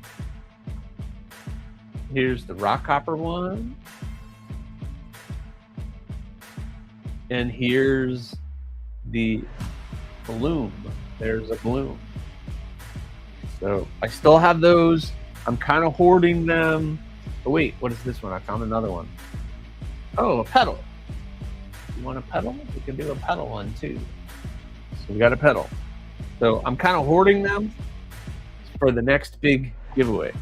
Here's the Rockhopper one. And here's the Bloom. There's a Bloom. So I still have those. I'm kind of hoarding them. Oh wait, what is this one? I found another one. Oh, a pedal. You want a pedal? We can do a pedal one too. So we got a pedal. So I'm kind of hoarding them for the next big giveaway.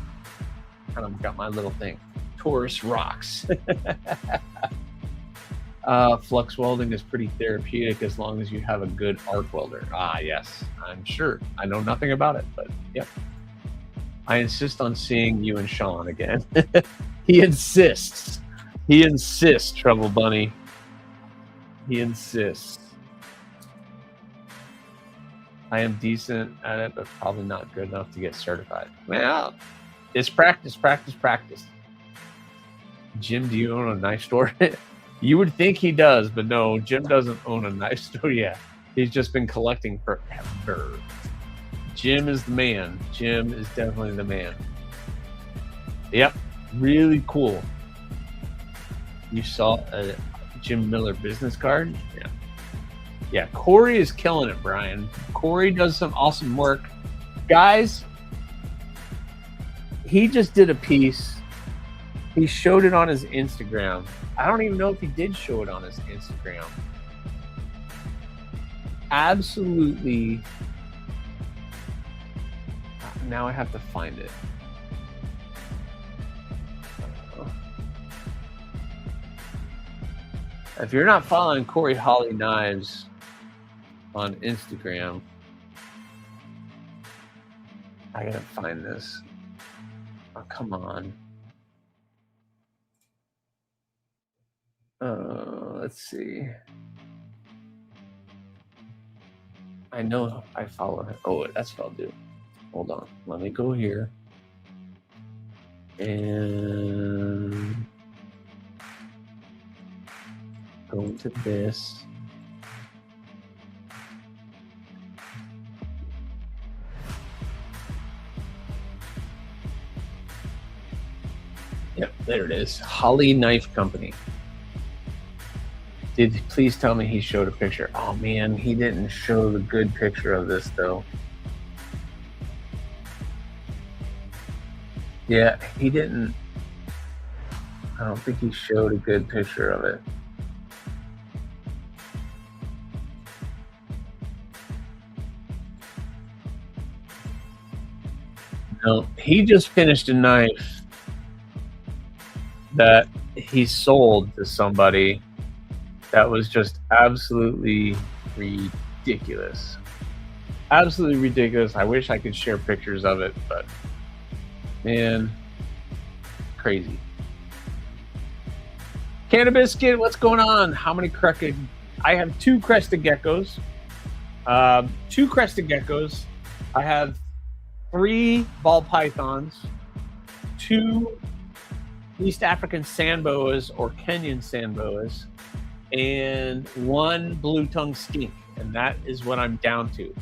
Kind of got my little thing. Taurus rocks. Flux welding is pretty therapeutic as long as you have a good arc welder. Ah, yes, I'm sure. I know nothing about it, but yep. I insist on seeing you and Sean again. He insists. He insists, Trouble Bunny. He insists. I am decent at it, but probably not good enough to get certified. Well, it's practice, practice, practice. Jim, do you own a knife store? You would think he does, but no, Jim doesn't own a knife store yet. He's just been collecting forever. Jim is the man. Jim is definitely the man. Yep, really cool. You saw a Jim Miller business card? Yeah. Yeah, Corey is killing it, Brian. Corey does some awesome work. Guys, he just did a piece. He showed it on his Instagram. I don't even know if he did show it on his Instagram. Absolutely. Now I have to find it. If you're not following Corey Holly Knives on Instagram, I gotta find this. Oh, come on. Let's see. I know I follow him. Oh, that's what I'll do. Hold on. Let me go here. And go into this. Yep, there it is. Holly Knife Company. Please tell me he showed a picture. Oh man, he didn't show the good picture of this though. Yeah, he didn't. I don't think he showed a good picture of it. No, he just finished a knife that he sold to somebody that was just absolutely ridiculous. Absolutely ridiculous. I wish I could share pictures of it, but man, crazy. Cannabis Kid, what's going on? How many crested? I have 2 crested geckos. 2 crested geckos. I have 3 ball pythons, 2 East African sand boas or Kenyan sand boas, and 1 blue tongue skink, and that is what I'm down to.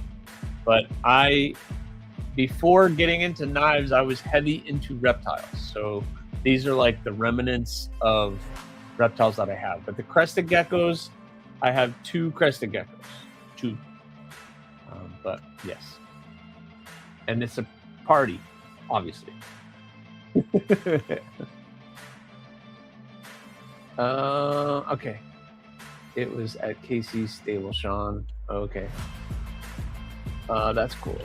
But before getting into knives, I was heavy into reptiles. So these are like the remnants of reptiles that I have. But the crested geckos, I have 2 crested geckos. 2. But yes. And it's a party, obviously. Okay. It was at Casey's stable, Sean. Okay. That's cool.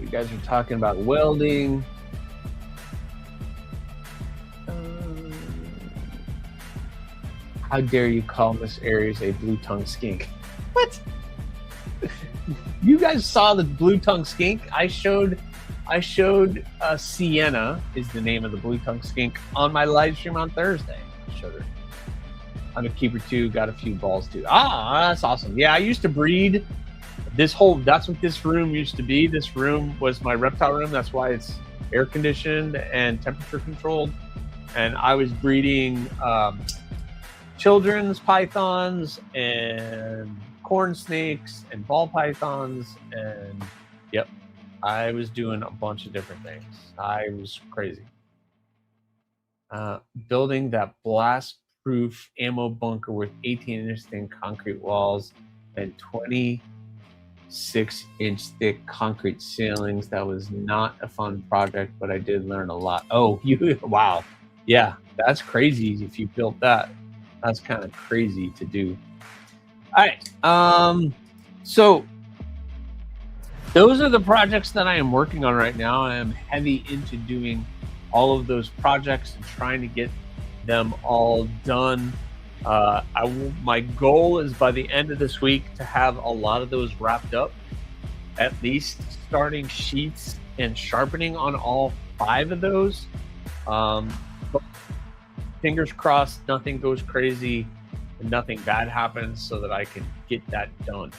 You guys are talking about welding. How dare you call Miss Aries a blue-tongued skink? What? You guys saw the blue-tongued skink? I showed Sienna is the name of the blue-tongued skink on my live stream on Thursday. I showed her. I'm a keeper too. Got a few balls too. Ah, that's awesome. Yeah, I used to breed this whole. That's what this room used to be. This room was my reptile room. That's why it's air conditioned and temperature controlled. And I was breeding children's pythons and corn snakes and ball pythons, and yep, I was doing a bunch of different things. I was crazy. Building that blast-proof ammo bunker with 18-inch thin concrete walls and 26-inch thick concrete ceilings. That was not a fun project, but I did learn a lot. Oh, wow. Yeah, that's crazy if you built that. That's kind of crazy to do. All right. So those are the projects that I am working on right now. I am heavy into doing all of those projects and trying to get them all done. My goal is by the end of this week to have a lot of those wrapped up, at least starting sheets and sharpening on all 5 of those. But fingers crossed, nothing goes crazy and nothing bad happens so that I can get that done.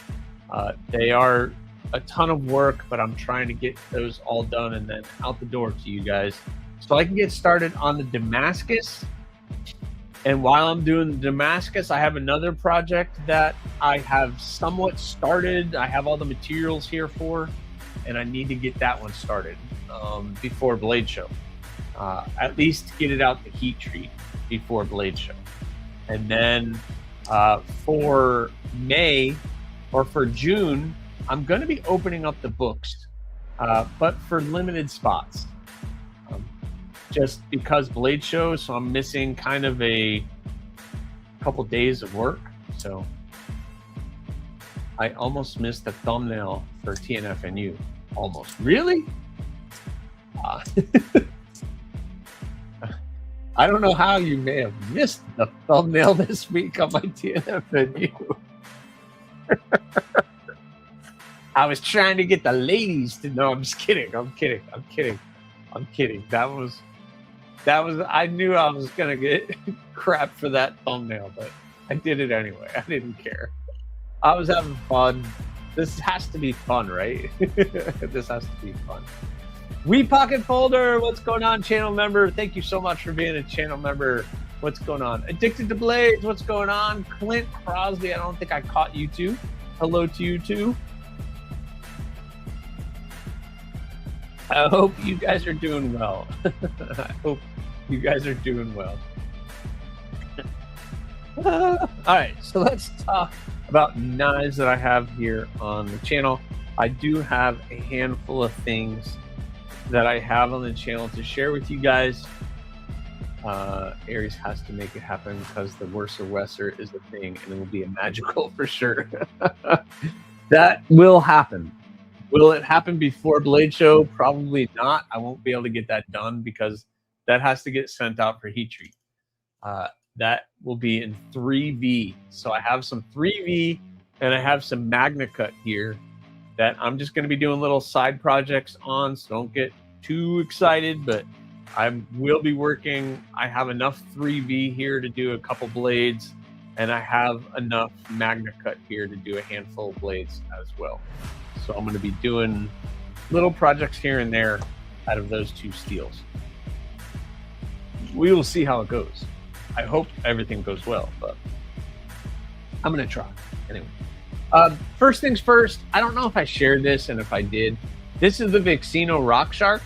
They are a ton of work, but I'm trying to get those all done and then out the door to you guys so I can get started on the Damascus. And while I'm doing the Damascus, I have another project that I have somewhat started. I have all the materials here for, and I need to get that one started before Blade Show. At least get it out the heat treat before Blade Show. And then for May or for June, I'm going to be opening up the books, but for limited spots. Just because Blade Show, so I'm missing kind of a couple days of work. So I almost missed the thumbnail for TNFNU. Almost. Really? I don't know how you may have missed the thumbnail this week on my TNFNU. I was trying to get the ladies to know. I'm just kidding. I'm kidding. That was. I knew I was gonna get crap for that thumbnail, but I did it anyway. I didn't care. I was having fun. This has to be fun, right? This has to be fun. We Pocket Folder, what's going on, channel member? Thank you so much for being a channel member. What's going on? Addicted to Blades, what's going on? Clint Crosby, I don't think I caught you too. Hello to you too. I hope you guys are doing well. I hope you guys are doing well. All right, so let's talk about knives that I have here on the channel. I do have a handful of things that I have on the channel to share with you guys. Aries has to make it happen because the worser Wesser is a thing, and it will be a magical for sure. That will happen. Will it happen before Blade Show? Probably not. I won't be able to get that done because that has to get sent out for heat treat. That will be in 3V. So I have some 3V and I have some Magna Cut here that I'm just going to be doing little side projects on. So don't get too excited, but I will be working. I have enough 3V here to do a couple blades, and I have enough Magna Cut here to do a handful of blades as well. So I'm going to be doing little projects here and there out of those 2 steels. We will see how it goes. I hope everything goes well, but I'm going to try. Anyway, first things first, I don't know if I shared this, and if I did, this is the Vixino Rock Shark.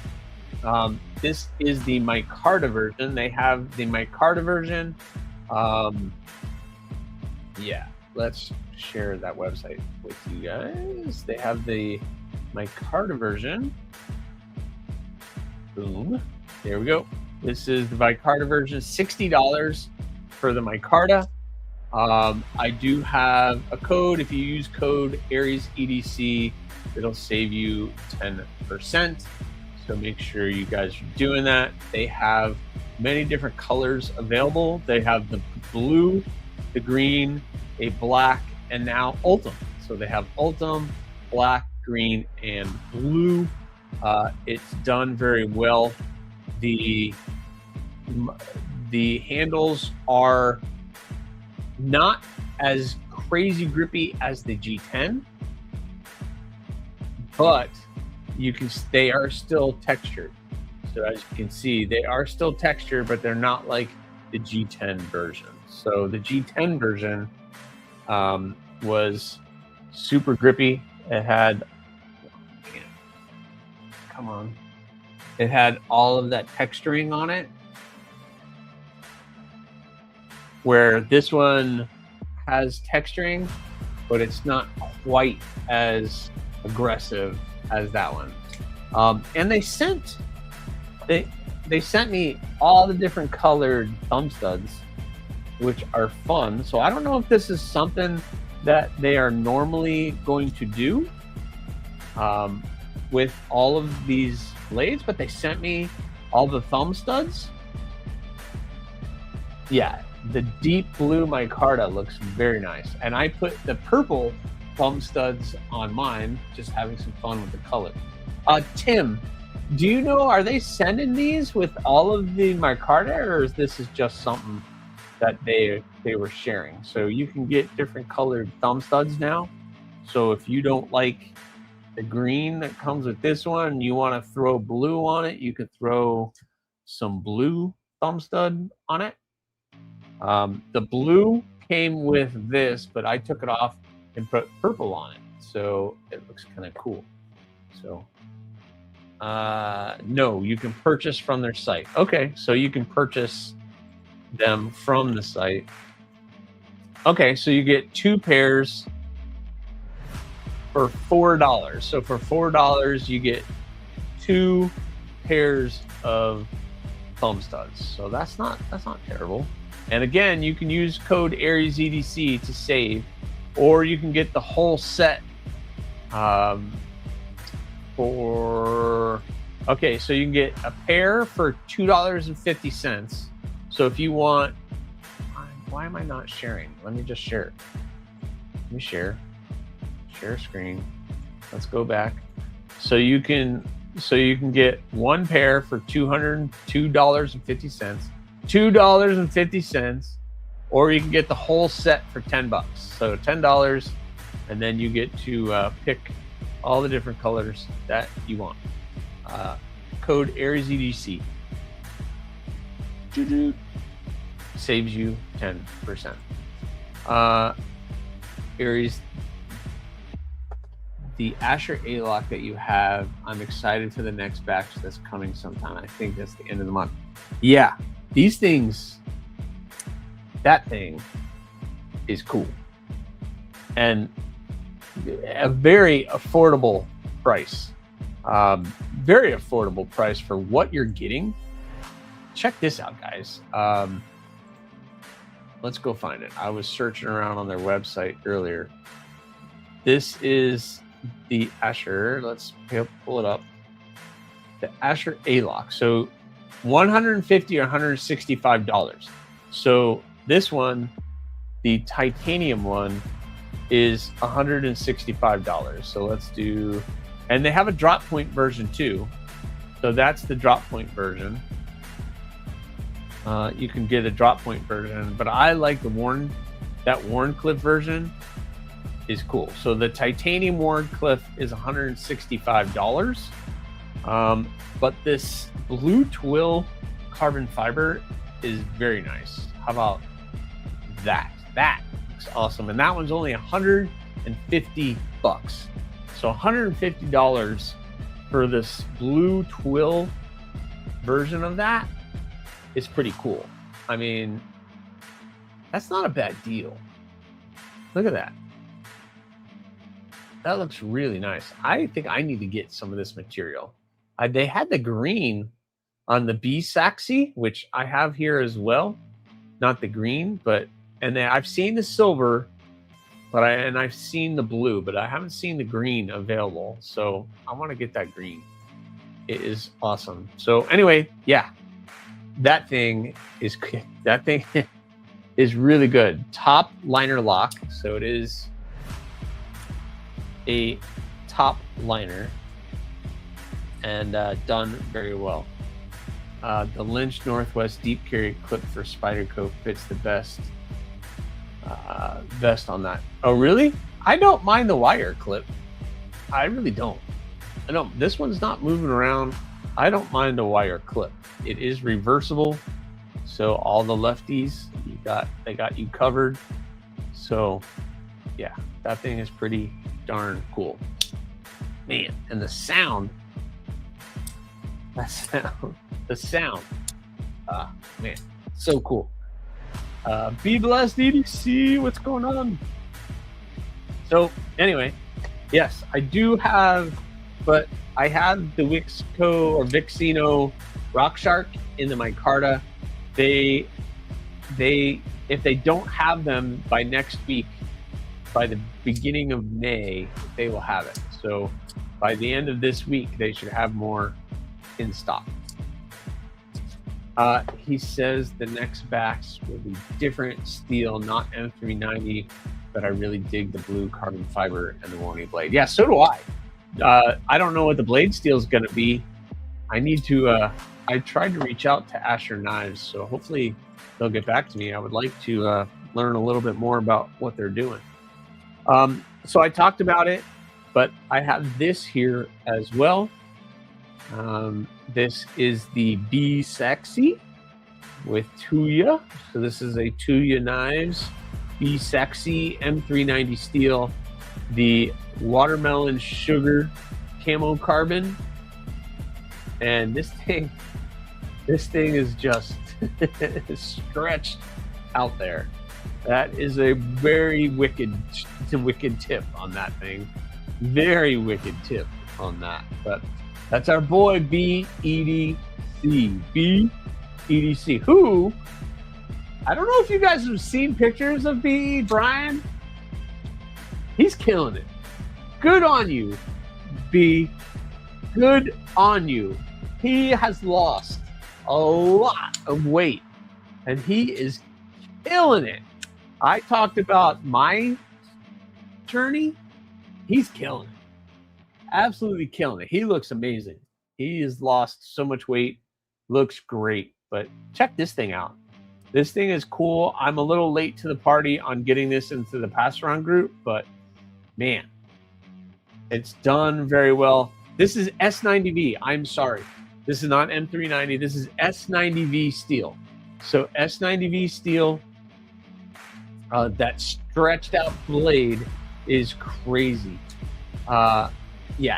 This is the micarta version. They have the micarta version. Yeah, let's share that website with you guys. They have the micarta version. Boom. There we go. This is the micarta version, $60 for the micarta. I do have a code. If you use code AriesEDC, it'll save you 10%. So make sure you guys are doing that. They have many different colors available. They have the blue, the green, a black, and now Ultim. So they have Ultim, black, green, and blue. It's done very well. The handles are not as crazy grippy as the G10, but they are still textured. So as you can see, they are still textured, but they're not like the G10 version. So the G10 version was super grippy. It had, come on, it had all of that texturing on it, where this one has texturing, but it's not quite as aggressive as that one. And they sent me all the different colored thumb studs, which are fun. So I don't know if this is something that they are normally going to do with all of these blades, but they sent me all the thumb studs. Yeah, the deep blue micarta looks very nice. And I put the purple thumb studs on mine, just having some fun with the color. Tim, do you know, are they sending these with all of the micarta, or is this just something that they were sharing? So you can get different colored thumb studs now. So if you don't like the green that comes with this one, you want to throw blue on it, you could throw some blue thumb stud on it. The blue came with this, but I took it off and put purple on it, so it looks kind of cool. So no, you can purchase from their site. Okay, so you can purchase them from the site. Okay, so you get 2 pairs for $4. So for $4 you get 2 pairs of thumb studs. So that's not terrible. And again, you can use code AriesEDC to save, or you can get the whole set for, okay, so you can get a pair for $2.50. So if you want, why am I not sharing? Let me just share it. Let me share screen. Let's go back. So you can get 1 pair for $202.50. $2.50, or you can get the whole set for $10. So $10, and then you get to pick all the different colors that you want. Code AriesEDC saves you 10%. Aries, the Asher A-Lock that you have, I'm excited for the next batch that's coming sometime. I think that's the end of the month. Yeah, these things, that thing is cool. And a very affordable price. Very affordable price for what you're getting. Check this out, guys. Let's go find it. I was searching around on their website earlier. This is the Asher. Let's pull it up. The Asher A-Lock. So $150 or $165. So this one, the titanium one, is $165. So let's do, and they have a drop point version too. So that's the drop point version. You can get a drop point version, but I like the Wharncliffe version is cool. So the titanium Wharncliffe is $165. But this blue twill carbon fiber is very nice. How about that? That looks awesome. And that one's only $150. So $150 for this blue twill version of that is pretty cool. I mean, that's not a bad deal. Look at that. That looks really nice. I think I need to get some of this material. They had the green on the B Saxy, which I have here as well. Not the green, but And then I've seen the silver, but I've seen the blue, but I haven't seen the green available. So I want to get that green. It is awesome. So anyway, yeah, that thing is really good. Top liner lock. So it is a top liner and done very well. The Lynch Northwest deep carry clip for Spyderco fits the best on that. Oh, really? I don't mind the wire clip. I really don't. I don't. This one's not moving around. I don't mind the wire clip. It is reversible, so all the lefties they got you covered. So, yeah, that thing is pretty darn cool, man. And the sound, the sound, man, so cool. Be blessed, EDC. What's going on? So anyway, yes, I do have, but I have the Vixino Rock Shark in the micarta. If they don't have them by next week, by the beginning of May, they will have it. So by the end of this week, they should have more in stock. He says the next backs will be different steel, not M390, but I really dig the blue carbon fiber and the Warney blade. Yeah, so do I. I don't know what the blade steel is going to be. I need to, I tried to reach out to Asher Knives, so hopefully they'll get back to me. I would like to learn a little bit more about what they're doing. So I talked about it, but I have this here as well. This is the Be Sexy with Tuya. So this is a Tuya Knives Be Sexy M390 steel, the watermelon sugar camo carbon, and this thing is just stretched out there. That is a very wicked tip on that thing. Very wicked tip on that. But that's our boy BEDC. BEDC. Who? I don't know if you guys have seen pictures of BE Brian. He's killing it. Good on you, B. Good on you. He has lost a lot of weight, and he is killing it. I talked about my journey. He's killing it. Absolutely killing it. He looks amazing. He has lost so much weight. Looks great. But check this thing out. This thing is cool. I'm a little late to the party on getting this into the pass around group, but man, it's done very well. This is S90V. I'm sorry. This is not M390. This is S90V steel. So S90V steel, that stretched out blade is crazy. Yeah,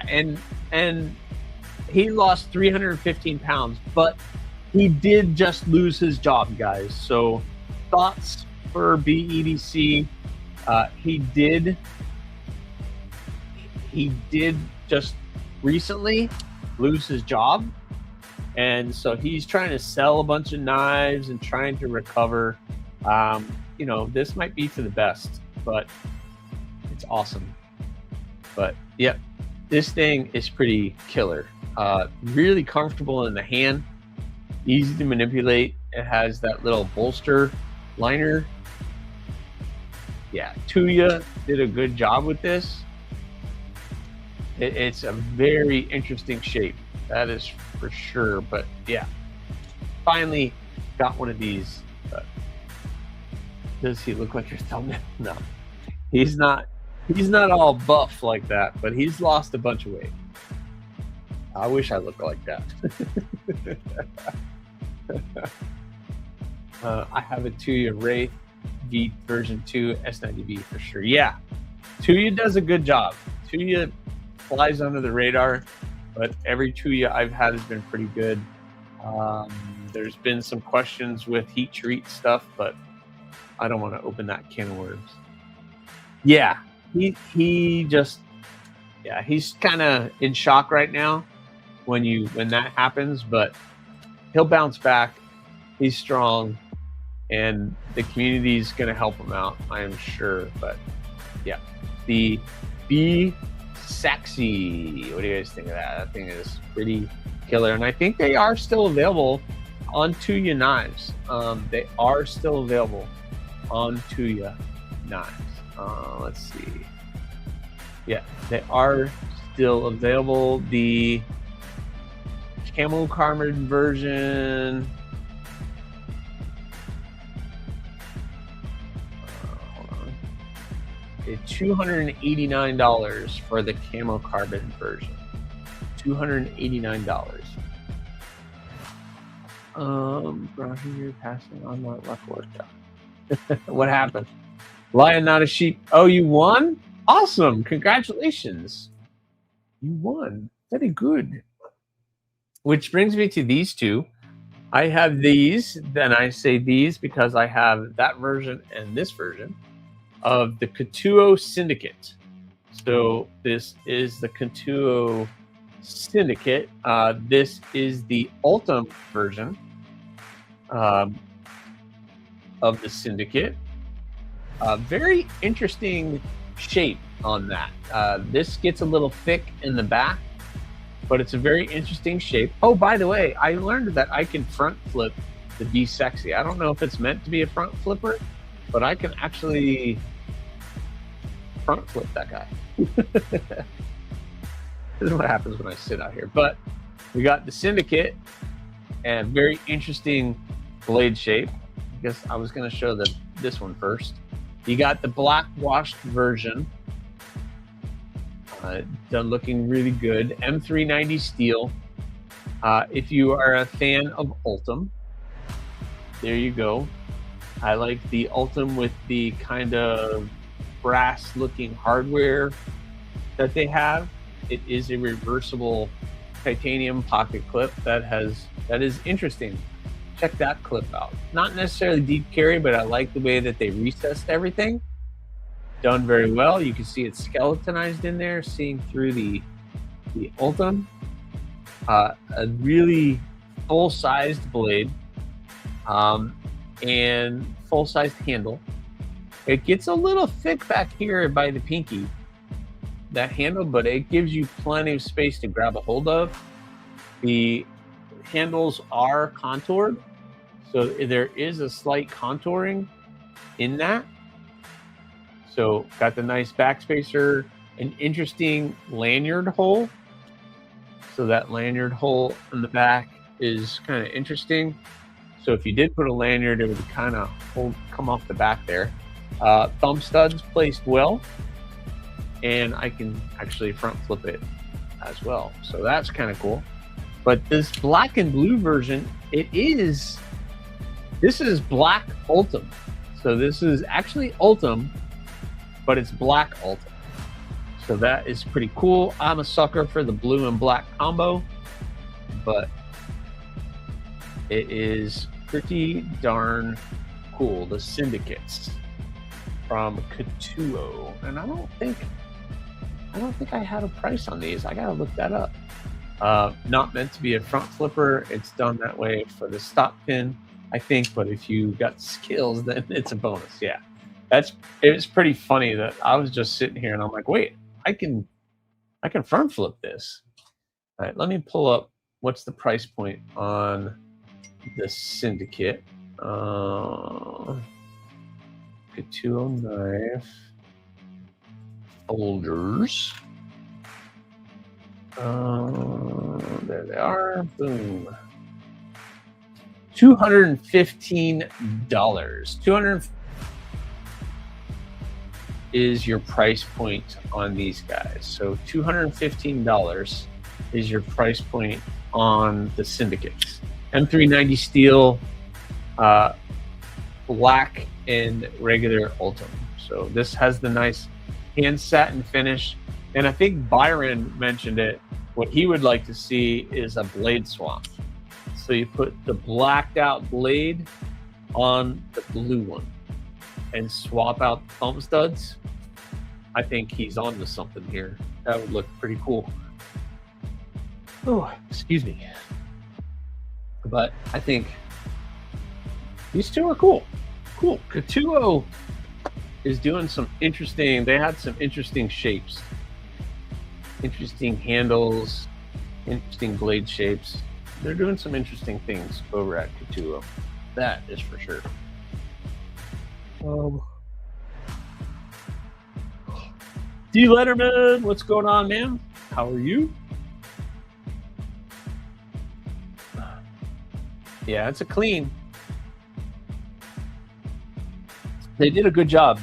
and he lost 315 pounds, but he did just lose his job, guys. So thoughts for BEDC. He did just recently lose his job, and so he's trying to sell a bunch of knives and trying to recover. You know, this might be for the best, but it's awesome. But yep, this thing is pretty killer. Really comfortable in the hand, easy to manipulate. It has that little bolster liner. Yeah, Tuya did a good job with this. It's a very interesting shape, that is for sure. But yeah, finally got one of these. But does he look like your thumbnail? No, he's not. He's not all buff like that, but he's lost a bunch of weight. I wish I looked like that. I have a Tuya Wraith V version 2 S90V for sure. Yeah, Tuya does a good job. Tuya flies under the radar, but every Tuya I've had has been pretty good. There's been some questions with heat treat stuff, but I don't want to open that can of worms. Yeah, he just, yeah, he's kind of in shock right now when that happens, but he'll bounce back. He's strong. and the community is going to help them out, I am sure. But yeah, the Be Sexy. What do you guys think of that? That thing is pretty killer, and I think they are still available on Tuya knives. They are still available on Tuya knives. Let's see. Yeah, they are still available. The camo carbon version. Hold on. It's $289 for the camo carbon version. $289. Browsing your passing on my luck workshop. What happened? Lion, not a sheep. Oh, you won? Awesome. Congratulations. You won. Very good. Which brings me to these two. I have these. Then I say these because I have that version and this version of the Katuo Syndicate. So this is the Katuo Syndicate. This is the Ultim version of the Syndicate. Very interesting shape on that. This gets a little thick in the back, but it's a very interesting shape. Oh, by the way, I learned that I can front flip the Be Sexy. I don't know if it's meant to be a front flipper, but I can actually front flip that guy. This is what happens when I sit out here. But we got the Syndicate and very interesting blade shape. I guess I was going to show this one first. You got the black washed version. Done looking really good. M390 steel. If you are a fan of Ultim, there you go. I like the Ultim with the kind of brass looking hardware that they have. It is a reversible titanium pocket clip that is interesting. Check that clip out. Not necessarily deep carry, but I like the way that they recessed everything. Done very well. You can see it skeletonized in there, seeing through the Ultim. A really full-sized blade and full-sized handle. It gets a little thick back here by the pinky, that handle, but it gives you plenty of space to grab a hold of. The handles are contoured, so there is a slight contouring in that. So got the nice backspacer, an interesting lanyard hole. So that lanyard hole in the back is kind of interesting. So if you did put a lanyard, it would kind of come off the back there. Thumb studs placed well, and I can actually front flip it as well. So that's kind of cool. But this black and blue version, this is black Ultim. So this is actually Ultim, but it's black Ultim. So that is pretty cool. I'm a sucker for the blue and black combo, but it is pretty darn cool. The Syndicates from Katuo. And I don't think I had a price on these. I gotta look that up. Not meant to be a front flipper. It's done that way for the stop pin, I think. But if you got skills, then it's a bonus. Yeah, it's pretty funny that I was just sitting here and I'm like, wait, I can front flip this. All right, let me pull up what's the price point on the Syndicate. Katuo knife. Folders. There they are. Boom. $215. $200 is your price point on these guys. So $215 is your price point on the Syndicates. M390 steel, black and regular Ultim. So this has the nice hand satin finish, and I think Byron mentioned it. What he would like to see is a blade swap. So you put the blacked out blade on the blue one and swap out the thumb studs. I think he's on to something here. That would look pretty cool. Oh, excuse me. But I think These two are cool. Cool. Katuo is doing some interesting, they had some interesting shapes. Interesting handles, interesting blade shapes. They're doing some interesting things over at Katuo. That is for sure. D. Letterman, what's going on, man? How are you? Yeah, it's a clean. They did a good job.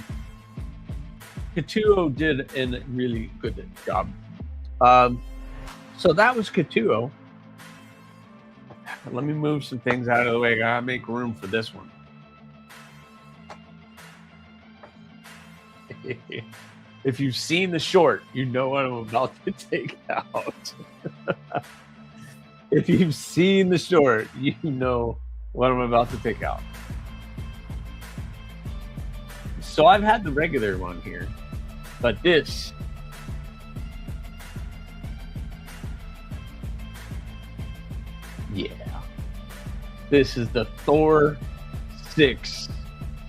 Katuo did a really good job. So that was Katuo. Let me move some things out of the way. I gotta make room for this one. If you've seen the short, you know what I'm about to take out. If you've seen the short, you know what I'm about to take out. So I've had the regular one here, but this this is the Thor 6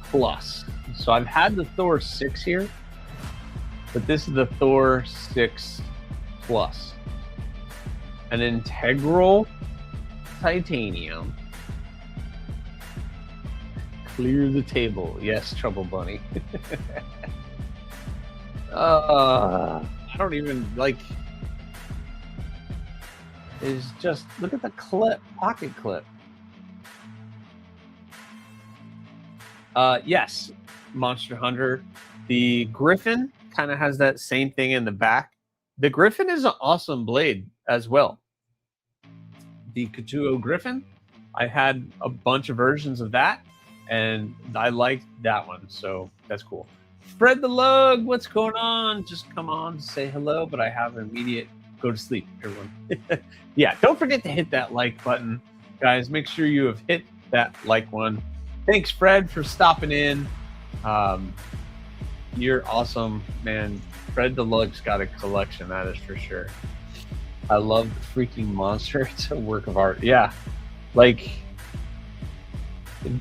Plus. So I've had the Thor 6 here, but this is the Thor 6 Plus. An integral titanium. Clear the table. Yes, Trouble Bunny. I don't even like. Is just look at the clip, pocket clip. Yes, Monster Hunter. The Griffin kind of has that same thing in the back. The Griffin is an awesome blade as well. The Katuo Griffin, I had a bunch of versions of that, and I liked that one, so that's cool. Fred the Lug, what's going on? Just come on to say hello, but I have an immediate go to sleep, everyone. Yeah, don't forget to hit that like button, guys. Make sure you have hit that like one. Thanks, Fred, for stopping in. You're awesome, man. Fred the Lug's got a collection, that is for sure. I love the freaking monster. It's a work of art. Yeah, like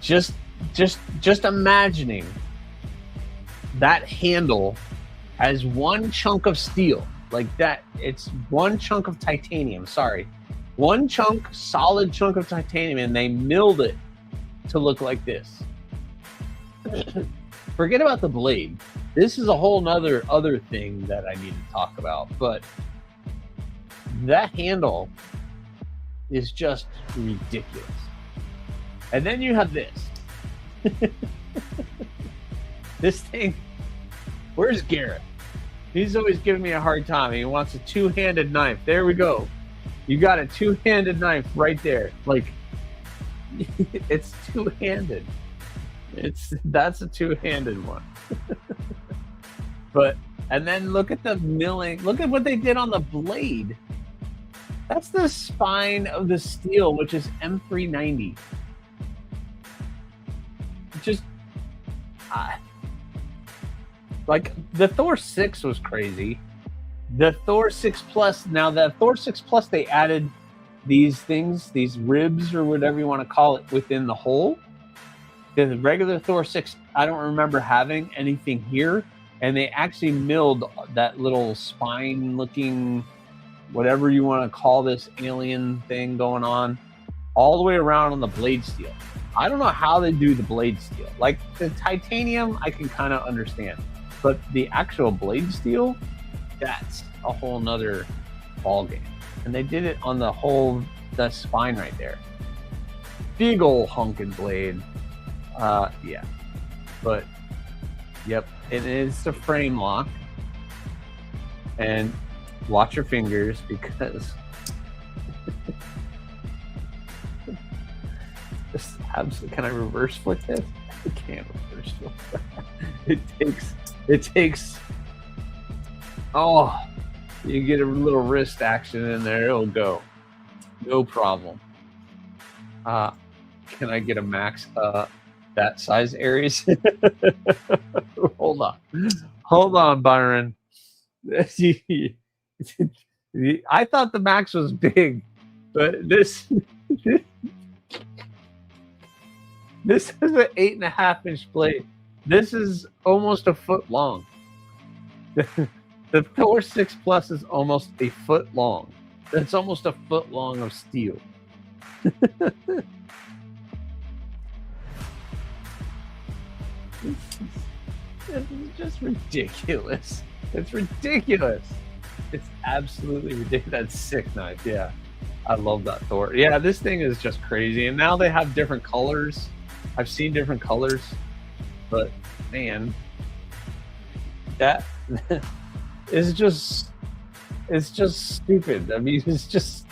just imagining that handle as one chunk of steel like that. It's one chunk of titanium. Sorry, one chunk, solid chunk of titanium, and they milled it to look like this. Forget about the blade. This is a whole nother other thing that I need to talk about, but that handle is just ridiculous. And then you have this. This thing, where's Garrett? He's always giving me a hard time. He wants a two-handed knife. There we go. You got a two-handed knife right there. Like, it's two-handed. That's a two-handed one. But, and then look at the milling. Look at what they did on the blade. That's the spine of the steel, which is M390. Just, like, the Thor 6 was crazy. The Thor 6 Plus, now the Thor 6 Plus, they added these things, these ribs or whatever you want to call it, within the hole. The regular Thor 6, I don't remember having anything here. And they actually milled that little spine-looking, whatever you want to call this alien thing going on, all the way around on the blade steel. I don't know how they do the blade steel. Like, the titanium, I can kind of understand. But the actual blade steel, that's a whole nother ballgame. And they did it on the spine right there. Big ol' hunkin' blade. Yeah. But, yep, it is the frame lock. And watch your fingers, because can I reverse flip this? I can't reverse flip. It takes you get a little wrist action in there, it'll go. No problem. Can I get a max that size Aries? Hold on, Byron. I thought the max was big, but this This is an 8.5-inch blade. This is almost a foot long. The Thor 6 Plus is almost a foot long. That's almost a foot long of steel. This is just ridiculous. It's ridiculous. It's absolutely ridiculous. That's sick knife. Yeah. I love that Thor. Yeah, this thing is just crazy. And now they have different colors. I've seen different colors. But, man, that is just, it's just stupid. I mean, it's just,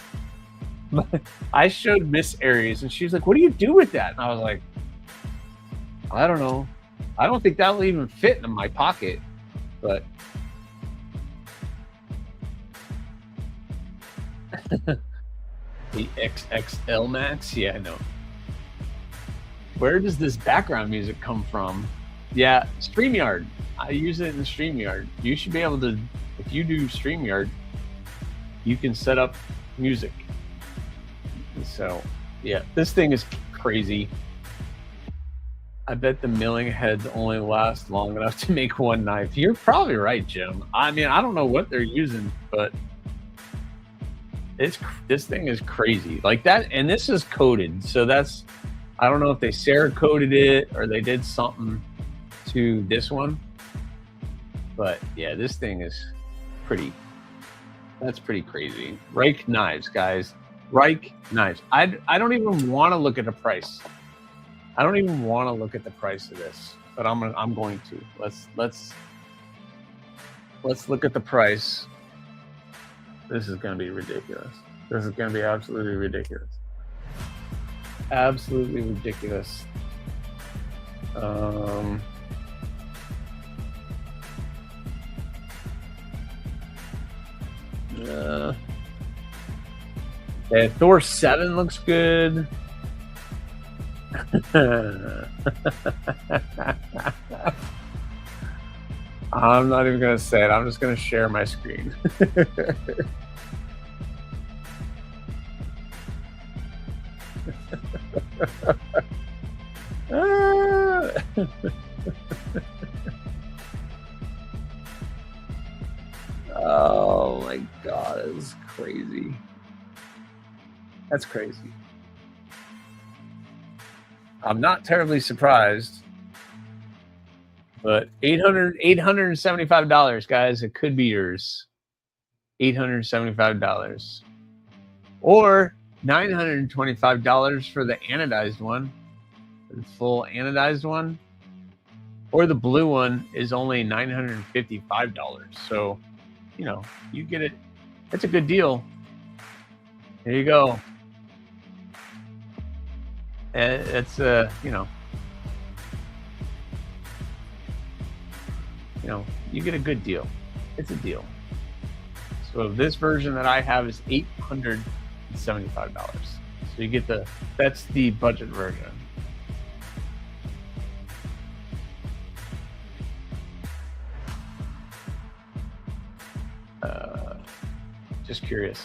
I showed Miss Aries, and she was like, what do you do with that? And I was like, I don't know. I don't think that'll even fit in my pocket. But the XXL Max? Yeah, I know. Where does this background music come from? Yeah, StreamYard. I use it in StreamYard. You should be able to, if you do StreamYard, you can set up music. So, yeah, this thing is crazy. I bet the milling heads only last long enough to make one knife. You're probably right, Jim. I mean, I don't know what they're using, but this thing is crazy. Like that, and this is coated, so that's, I don't know if they Cerakoted it or they did something to this one, but yeah, this thing is that's pretty crazy. Reich knives, guys. Reich knives. I don't even want to look at the price. I don't even want to look at the price of this, but I'm going to. Let's look at the price. This is going to be ridiculous. This is going to be absolutely ridiculous. Absolutely ridiculous. Yeah, Thor 7 looks good. I'm not even going to say it. I'm just going to share my screen. Oh my God, it's crazy. That's crazy. I'm not terribly surprised, but $875, guys. It could be yours. $875, or $925 for the anodized one, the full anodized one, or the blue one is only $955. So, you know, you get it. It's a good deal. There you go. And it's you know, you get a good deal. It's a deal. So this version that I have is $875. So you get that's the budget version. Just curious.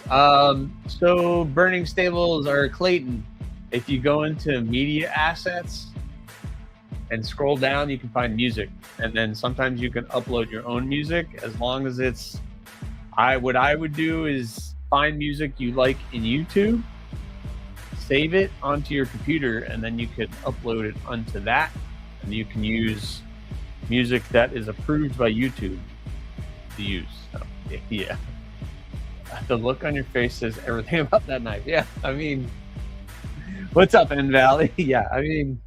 So Burning Stables are Clayton. If you go into media assets and scroll down, you can find music. And then sometimes you can upload your own music, as long as it's, what I would do is find music you like in YouTube, save it onto your computer, and then you can upload it onto that. And you can use music that is approved by YouTube to use. So, yeah. The look on your face says everything about that knife. Yeah, I mean, what's up, N Valley? Yeah, I mean,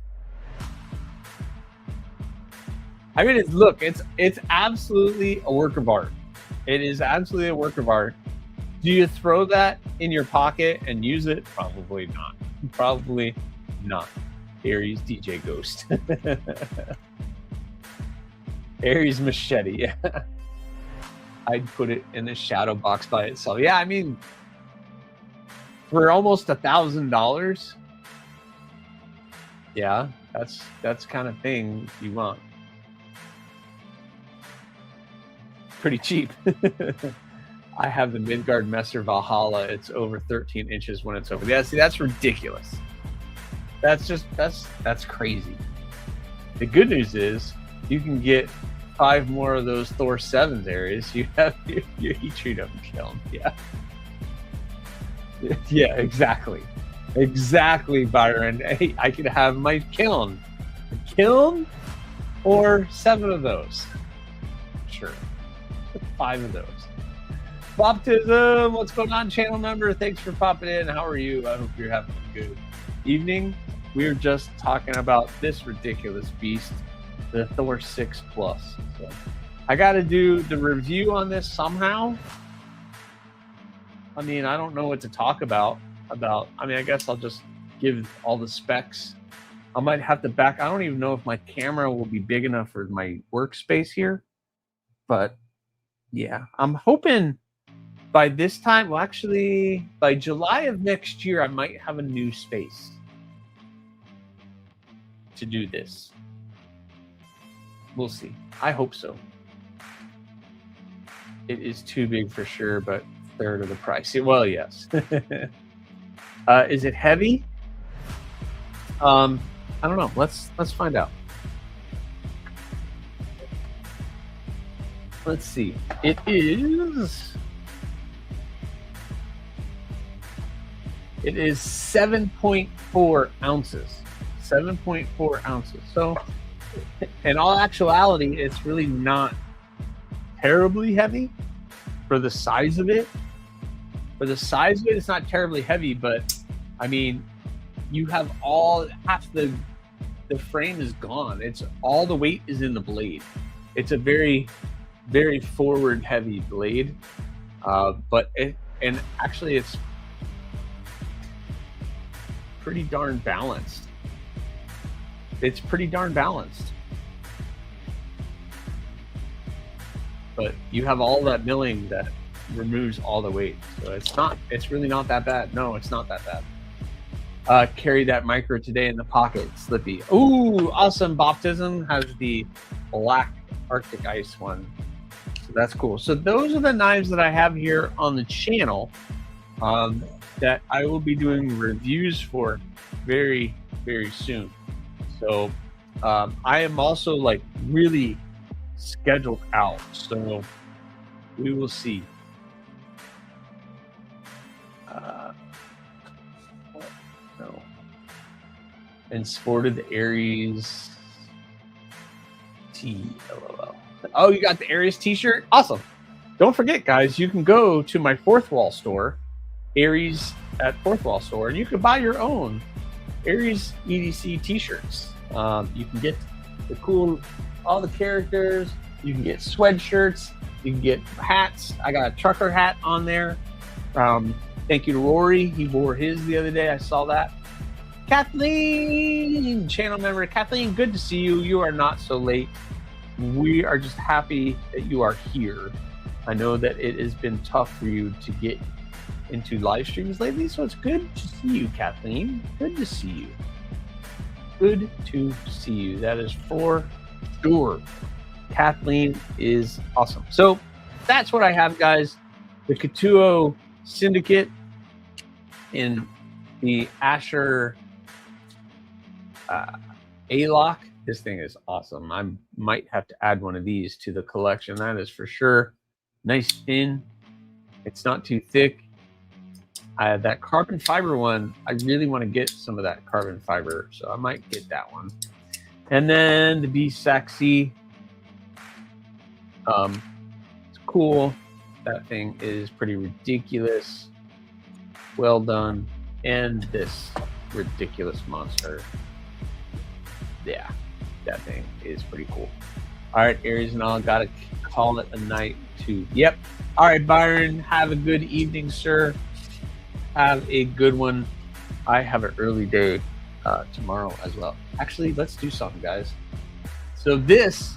it's absolutely a work of art. It is absolutely a work of art. Do you throw that in your pocket and use it? Probably not. Probably not. Aries DJ Ghost. Aries Machete. Yeah. I'd put it in the shadow box by itself. Yeah, I mean, for almost $1,000. Yeah, that's kind of thing you want. Pretty cheap. I have the Midgard Messer Valhalla. It's over 13 inches when it's over. Yeah, see, that's ridiculous. that's crazy. The good news is you can get 5 more of those Thor 7s Aries. You have your heat treat up and kiln. Yeah. Yeah, exactly. Exactly, Byron. Hey, I could have my kiln. A kiln or 7 of those. Sure. 5 of those. Baptism, what's going on, channel member? Thanks for popping in. How are you? I hope you're having a good evening. We were just talking about this ridiculous beast, the Thor 6 Plus. So I got to do the review on this somehow. I mean, I don't know what to talk about. I mean, I guess I'll just give all the specs. I might have to back. I don't even know if my camera will be big enough for my workspace here. But yeah, I'm hoping by this time, well, actually, by July of next year, I might have a new space to do this. We'll see. I hope so. It is too big for sure, but third of the price. Well, yes. Is it heavy? I don't know. Let's find out. Let's see. It is 7.4 ounces. 7.4 ounces. So, in all actuality, it's really not terribly heavy for the size of it. For the size of it, it's not terribly heavy, but I mean, you have half the frame is gone. It's all the weight is in the blade. It's a very, very forward heavy blade, but actually it's pretty darn balanced. It's pretty darn balanced. But you have all that milling that removes all the weight. So it's really not that bad. No, it's not that bad. Carry that micro today in the pocket, Slippy. Ooh, awesome. Baptism has the black Arctic Ice one. So that's cool. So those are the knives that I have here on the channel that I will be doing reviews for very, very soon. So I am also like really scheduled out. So we will see. No. And sported the AriesEDC T-LOL. Oh, you got the Aries T-shirt? Awesome. Don't forget, guys, you can go to my Fourth Wall store, Aries at Fourth Wall store, and you can buy your own AriesEDC T-shirts. You can get the cool, all the characters. You can get sweatshirts. You can get hats. I got a trucker hat on there. Thank you to Rory. He wore his the other day. I saw that. Kathleen, channel member. Kathleen, good to see you. You are not so late. We are just happy that you are here. I know that it has been tough for you to get into live streams lately, so it's good to see you, Kathleen. Good to see you. Good to see you. That is for sure. Kathleen is awesome. So that's what I have, guys. The Katuo Syndicate in the Asher A-Lock. This thing is awesome. I might have to add one of these to the collection. That is for sure. Nice thin. It's not too thick. That carbon fiber one, I really want to get some of that carbon fiber, so I might get that one. And then the Be Sexy. It's cool. That thing is pretty ridiculous. Well done. And this ridiculous monster. Yeah, that thing is pretty cool. All right, Aries and all, gotta call it a night too. Yep. All right, Byron, have a good evening, sir. Have a good one. I have an early day tomorrow as well. Actually, let's do something, guys. So this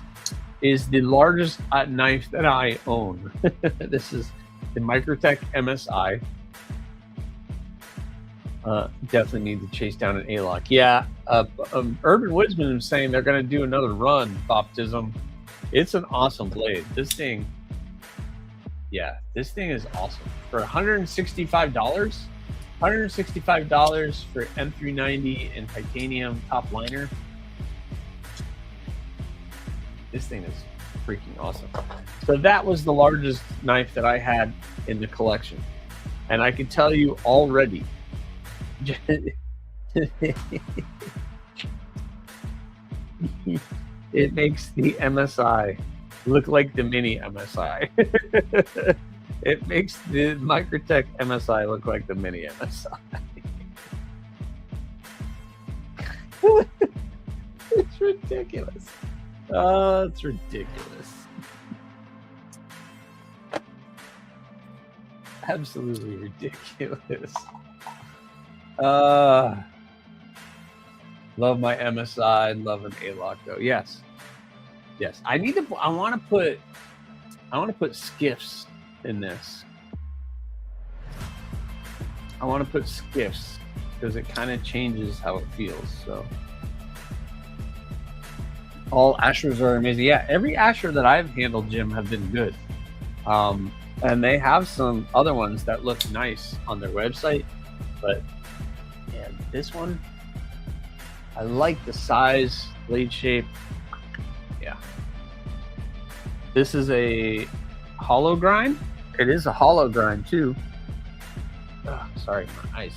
is the largest knife that I own. This is the Microtech MSI. Definitely need to chase down an A-Lock. Yeah, Urban Woodsman is saying they're going to do another run, Baptism. It's an awesome blade. This thing, yeah, this thing is awesome. For $165, $165 for M390 and titanium top liner. This thing is freaking awesome. So that was the largest knife that I had in the collection. And I can tell you already, it makes the MSI look like the mini MSI. It makes the Microtech MSI look like the mini MSI. It's ridiculous. Oh, it's ridiculous. Absolutely ridiculous. Love my MSI. Love an A-Lock though. Yes. Yes. I want to put skiffs in this. I want to put skiffs because it kind of changes how it feels. So all Ashers are amazing. Yeah, every Asher that I've handled, Jim, have been good. And they have some other ones that look nice on their website, but yeah, this one, I like the size, blade shape. Yeah. This is a hollow grind. It is a hollow grind too. Oh, sorry, my eyes.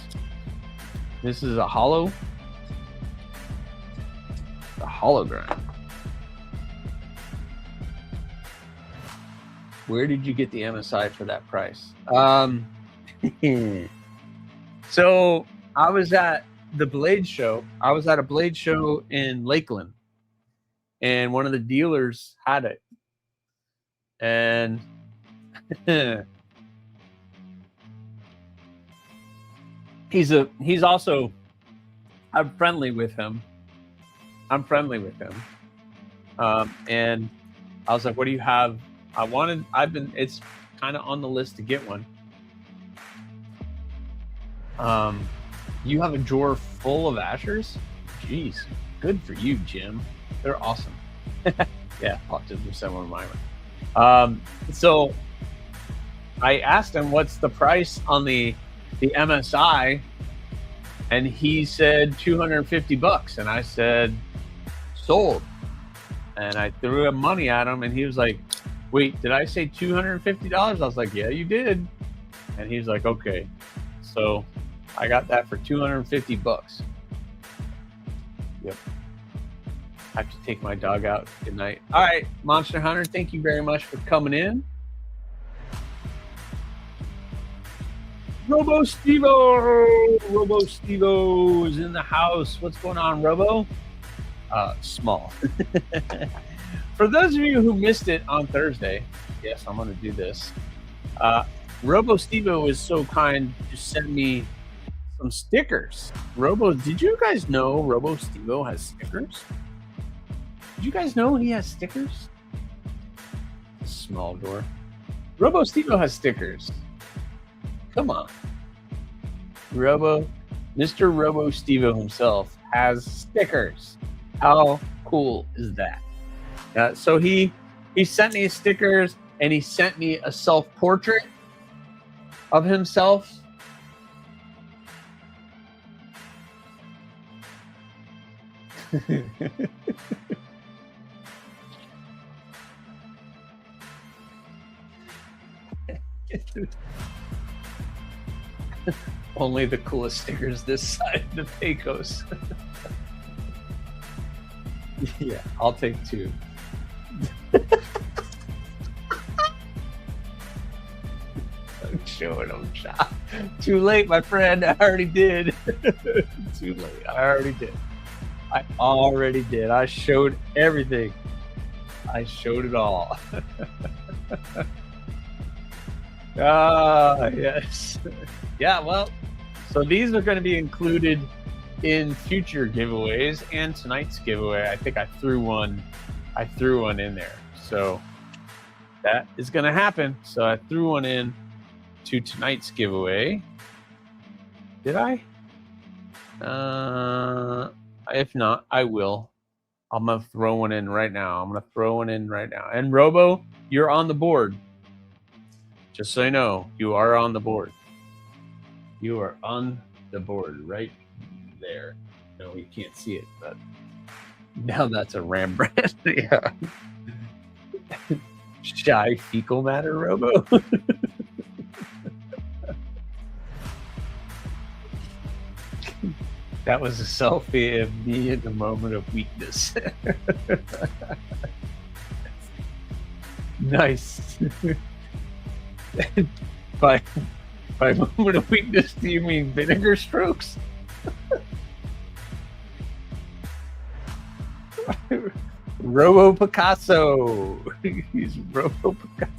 This is a hollow grind. Where did you get the MSI for that price? So I was at the Blade Show. I was at a Blade Show in Lakeland, and one of the dealers had it. And he's also, I'm friendly with him. And I was like, what do you have? It's kind of on the list to get one. You have a drawer full of Ashers? Jeez, good for you, Jim. They're awesome. Yeah, I'll just send one of mine. So I asked him what's the price on the MSI, and he said $250, and I said sold. And I threw him money at him, and he was like, wait, did I say $250? I was like, yeah, you did. And he's like, okay. So I got that for $250. Yep. I have to take my dog out. Good night. All right, Monster Hunter, thank you very much for coming in. Robo Stevo is in the house. What's going on, Robo? Small. For those of you who missed it on Thursday, yes, I'm going to do this. Robo Stevo is so kind to send me some stickers. Did you guys know Robo Stevo has stickers? Did you guys know he has stickers? Small door. Robo Stevo has stickers. Come on. Mr. Robo Stevo himself has stickers. How cool is that? So he sent me stickers, and he sent me a self-portrait of himself. Only the coolest stickers this side of the Pecos. Yeah, I'll take two. I'm showing them shot. Too late, my friend. I already did. Too late. I already did. I showed everything. I showed it all. Yes. Yeah, well, so these are going to be included in future giveaways and tonight's giveaway. I think I threw one in there. So that is going to happen. So I threw one in to tonight's giveaway. Did I? If not, I will. I'm going to throw one in right now. And Robo, you're on the board. Just so you know, you are on the board. You are on the board right there. No, you can't see it, but now that's a Rembrandt. Yeah. Shy fecal matter, Robo. That was a selfie of me in the moment of weakness. Nice. By moment of weakness, do you mean vinegar strokes? Robo Picasso. He's Robo Picasso.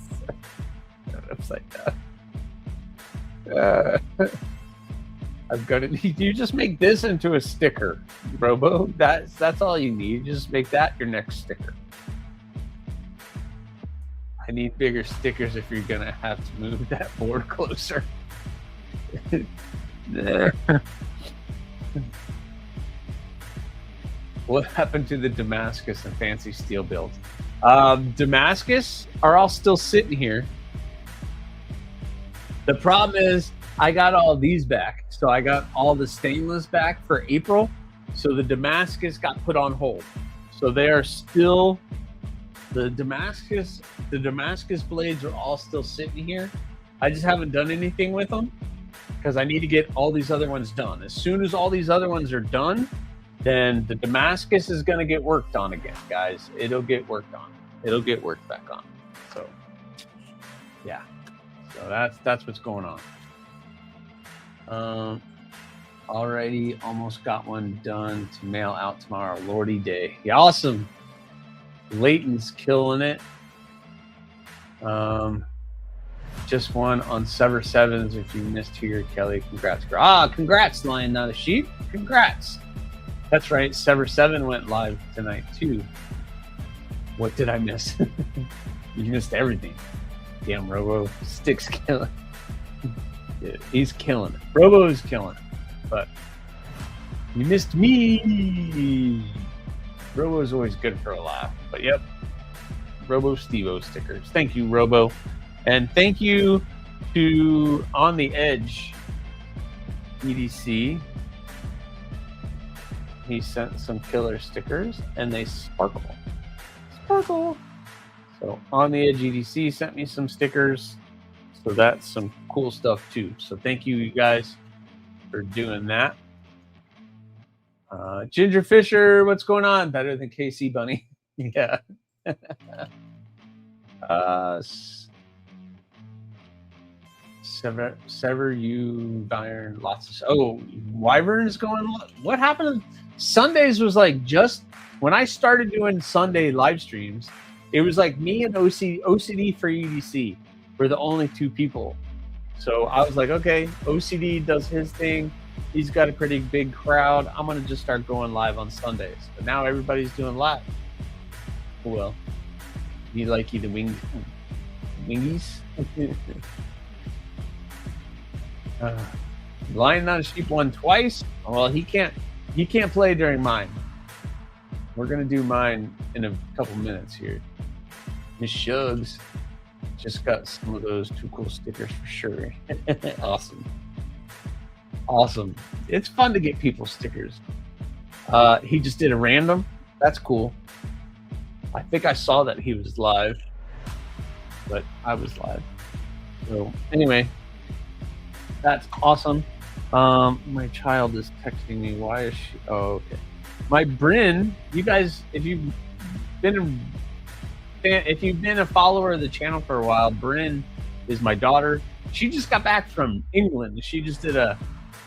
Upside down. I'm gonna need you just make this into a sticker, Robo. That's all you need. Just make that your next sticker. I need bigger stickers if you're gonna have to move that board closer. There. What happened to the Damascus and fancy steel builds? Damascus are all still sitting here. The problem is I got all these back. So I got all the stainless back for April. So the Damascus got put on hold. So they are still, the Damascus blades are all still sitting here. I just haven't done anything with them because I need to get all these other ones done. As soon as all these other ones are done, then the Damascus is going to get worked on again, guys. It'll get worked on. It'll get worked back on. So, yeah. So that's what's going on. Already almost got one done to mail out tomorrow. Lordy day. Yeah, awesome. Leighton's killing it. Just one on Sever Sevens. If you missed here, Kelly, congrats. Congrats, Lion Not a Sheep. Congrats. That's right. Sever 7 went live tonight too. What did I miss? You missed everything. Damn, Robo. Sticks killing. Yeah, he's killing it. Robo is killing it. But you missed me. Robo is always good for a laugh. But yep. Robo Stevo stickers. Thank you, Robo. And thank you to On the Edge EDC. He sent some killer stickers and they sparkle. Sparkle. So On the Edge EDC sent me some stickers. So that's some cool stuff too. So thank you guys for doing that. Ginger Fisher, what's going on? Better than KC Bunny. Yeah. Sever you iron lots of Wyvern is going. What happened? Sundays was like just when I started doing Sunday live streams, it was like me and OCD for EDC were the only two people. So I was like, okay, OCD does his thing. He's got a pretty big crowd. I'm gonna just start going live on Sundays. But now everybody's doing live. Well, you like the wingies? Lion Not a Sheep won twice. Well, he can't play during mine. We're gonna do mine in a couple minutes here. Miss Shugs just got some of those too cool stickers for sure. Awesome. It's fun to get people stickers. He just did a random. That's cool. I think I saw that he was live, but I was live. So anyway, that's awesome. My child is texting me. Why is she? Oh, okay. My Bryn, you guys, if you've been a follower of the channel for a while, Bryn is my daughter. She just got back from England. She just did a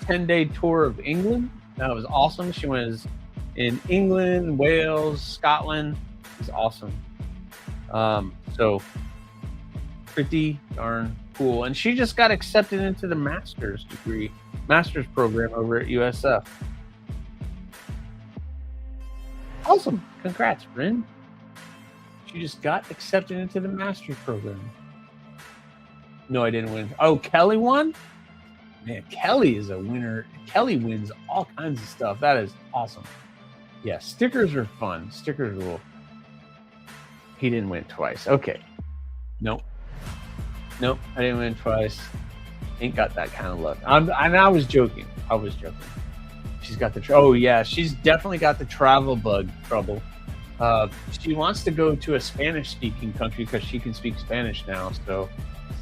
10-day tour of England. That was awesome. She was in England, Wales, Scotland. It was awesome. So pretty darn cool. And she just got accepted into the master's program over at USF. Awesome. Congrats, Bryn. She just got accepted into the master's program. No, I didn't win. Oh, Kelly won? Man, Kelly is a winner. Kelly wins all kinds of stuff. That is awesome. Yeah, stickers are fun. Stickers will. He didn't win twice. Okay. Nope, I didn't win twice. Ain't got that kind of luck. I was joking. She's got oh yeah, she's definitely got the travel bug trouble. She wants to go to a Spanish-speaking country because she can speak Spanish now. So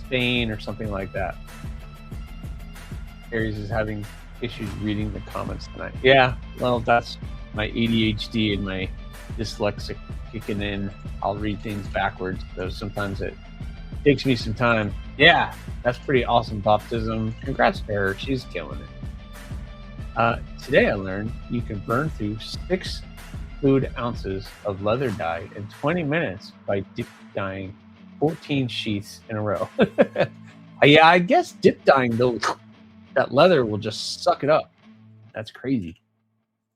Spain or something like that. Aries is having issues reading the comments tonight. Yeah, well, that's my ADHD and my dyslexic kicking in. I'll read things backwards, so sometimes it takes me some time. Yeah, that's pretty awesome, Baptism. Congrats to her. She's killing it. Today I learned you can burn through 6 fluid ounces of leather dye in 20 minutes by dip dyeing 14 sheets in a row. Yeah, I guess dip dyeing, though, that leather will just suck it up. That's crazy.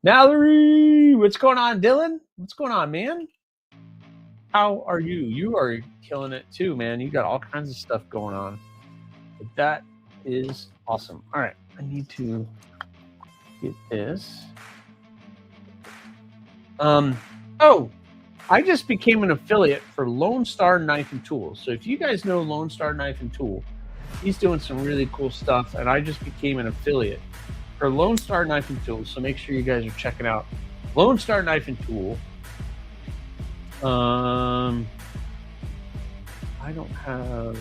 Mallory, what's going on, Dylan? What's going on, man? How are you? You are killing it too, man. You got all kinds of stuff going on. But that is awesome. All right, I need to get this. Oh, I just became an affiliate for Lone Star Knife and Tool. So if you guys know Lone Star Knife and Tool, he's doing some really cool stuff, and I just became an affiliate for Lone Star Knife and Tool. So make sure you guys are checking out Lone Star Knife and Tool. I don't have.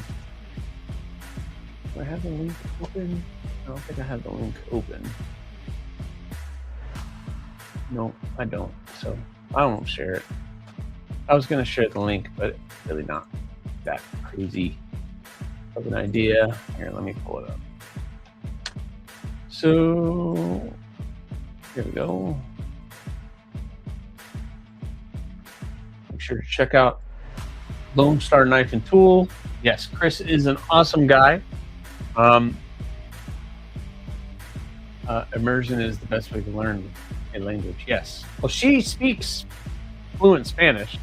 Do I have the link open? I don't think I have the link open. No, I don't. So I won't share it. I was going to share the link, but really not that crazy of an idea. Here, let me pull it up. So here we go. Make sure to check out Lone Star Knife and Tool. Yes, Chris is an awesome guy. Immersion is the best way to learn a language. Yes. Well, she speaks fluent Spanish,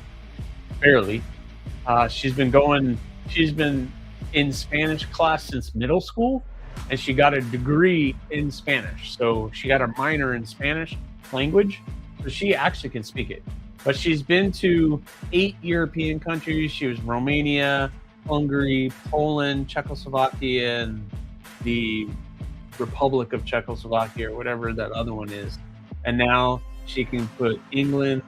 barely. She's been in Spanish class since middle school, and she got a degree in Spanish. So she got a minor in Spanish language, so she actually can speak it. But she's been to 8 European countries. She was Romania, Hungary, Poland, Czechoslovakia, and the Republic of Czechoslovakia, or whatever that other one is. And now she can put England,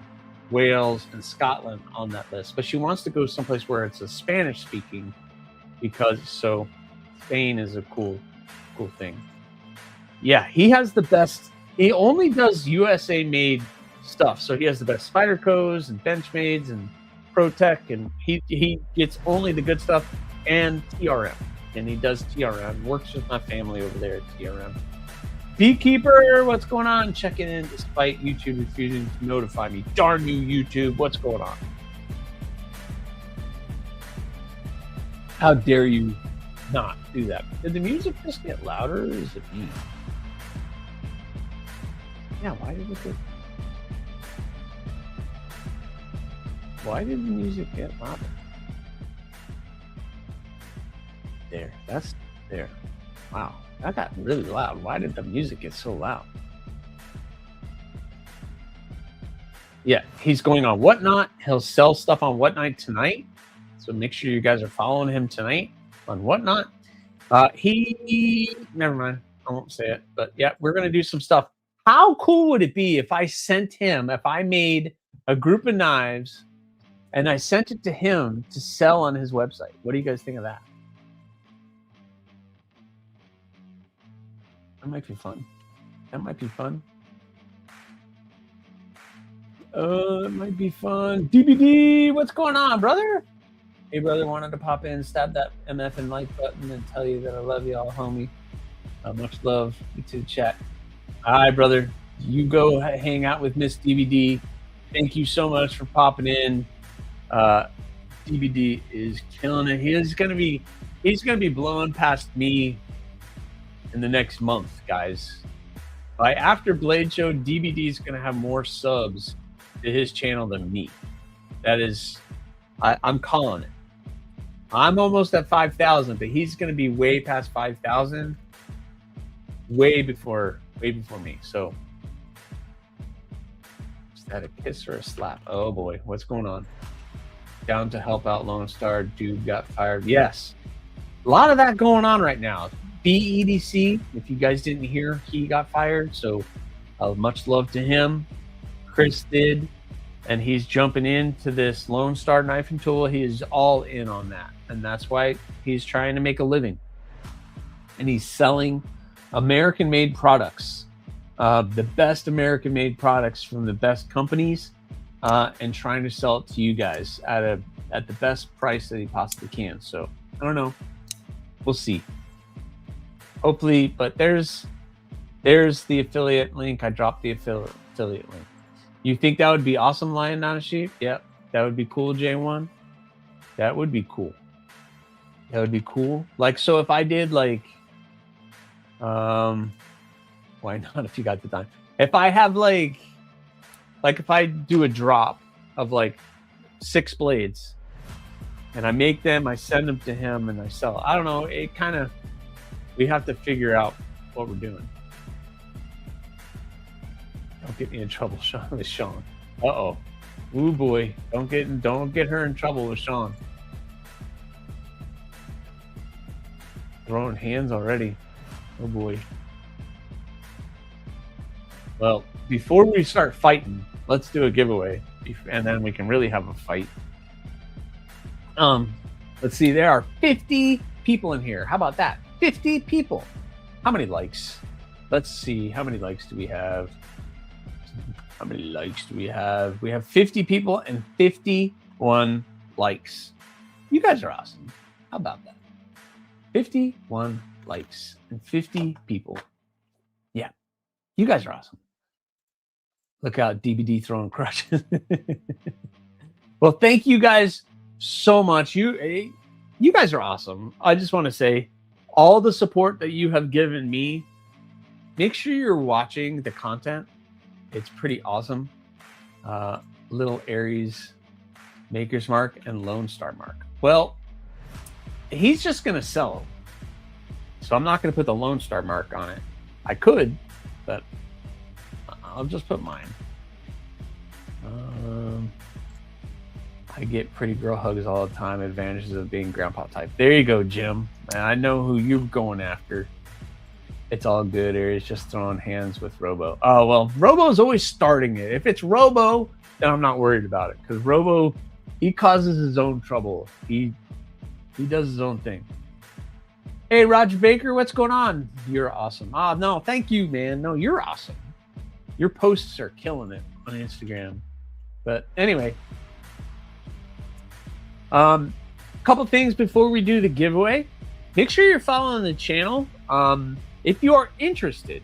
Wales, and Scotland on that list. But she wants to go someplace where it's a Spanish speaking, because so Spain is a cool thing. Yeah, he has the best. He only does USA made stuff. So he has the best Spydercos and Benchmades and ProTech, and he gets only the good stuff, and TRM. And he does TRM, works with my family over there at TRM. Beekeeper, what's going on? Checking in despite YouTube refusing to notify me. Darn you, YouTube, what's going on? How dare you not do that? Did the music just get louder, or is it me? Yeah, why did the music get louder? There. Wow, that got really loud. Why did the music get so loud? Yeah, he's going on Whatnot. He'll sell stuff on Whatnot tonight. So make sure you guys are following him tonight on Whatnot. Never mind. I won't say it. But yeah, we're going to do some stuff. How cool would it be if I made a group of knives and I sent it to him to sell on his website? What do you guys think of that? That might be fun. It might be fun. DBD, what's going on, brother? Hey, brother, wanted to pop in, stab that MF and like button, and tell you that I love you all, homie. Much love. You too, chat. All right, brother. You go hang out with Miss DBD. Thank you so much for popping in. DBD is killing it. He's gonna be blowing past me in the next month, guys. After Blade Show, DBD is going to have more subs to his channel than me. That is, I'm calling it. I'm almost at 5,000, but he's going to be way past 5,000, way before me. So, is that a kiss or a slap? Oh boy, what's going on? Down to help out Lone Star. Dude got fired. Yes, a lot of that going on right now. BEDC, if you guys didn't hear, he got fired. So much love to him. Chris did. And he's jumping into this Lone Star knife and tool. He is all in on that. And that's why he's trying to make a living. And he's selling American-made products, the best American-made products from the best companies, and trying to sell it to you guys at the best price that he possibly can. So I don't know. We'll see. Hopefully, but there's the affiliate link. I dropped the affiliate link. You think that would be awesome, Lion Not a Sheep? Yep. That would be cool, J1. That would be cool. That would be cool. Like, so if I did like, why not if you got the time? If I have like if I do a drop of like 6 blades and I make them, I send them to him and I sell it. I don't know. It kind of, we have to figure out what we're doing. Don't get me in trouble, Sean. With Sean. Uh-oh. Ooh boy. Don't get her in trouble with Sean. Throwing hands already. Oh boy. Well, before we start fighting, let's do a giveaway, and then we can really have a fight. Let's see. There are 50 people in here. How about that? 50 people. How many likes? Let's see. How many likes do we have? How many likes do we have? We have 50 people and 51 likes. You guys are awesome. How about that? 51 likes and 50 people. Yeah. You guys are awesome. Look out, DBD throwing crutches. Well, thank you guys so much. You guys are awesome. I just want to say all the support that you have given me. Make sure you're watching the content. It's pretty awesome. Little Aries, Maker's Mark, and Lone Star Mark. Well, he's just going to sell. So I'm not going to put the Lone Star Mark on it. I could, but I'll just put mine. I get pretty girl hugs all the time. Advantages of being grandpa type. There you go, Jim. And I know who you're going after. It's all good. Aries just throwing hands with Robo. Oh, well, Robo's always starting it. If it's Robo, then I'm not worried about it. Because Robo, he causes his own trouble. He does his own thing. Hey, Roger Baker, what's going on? You're awesome. Ah, no, thank you, man. No, you're awesome. Your posts are killing it on Instagram. But anyway, couple things before we do the giveaway. Make sure you're following the channel. If you are interested,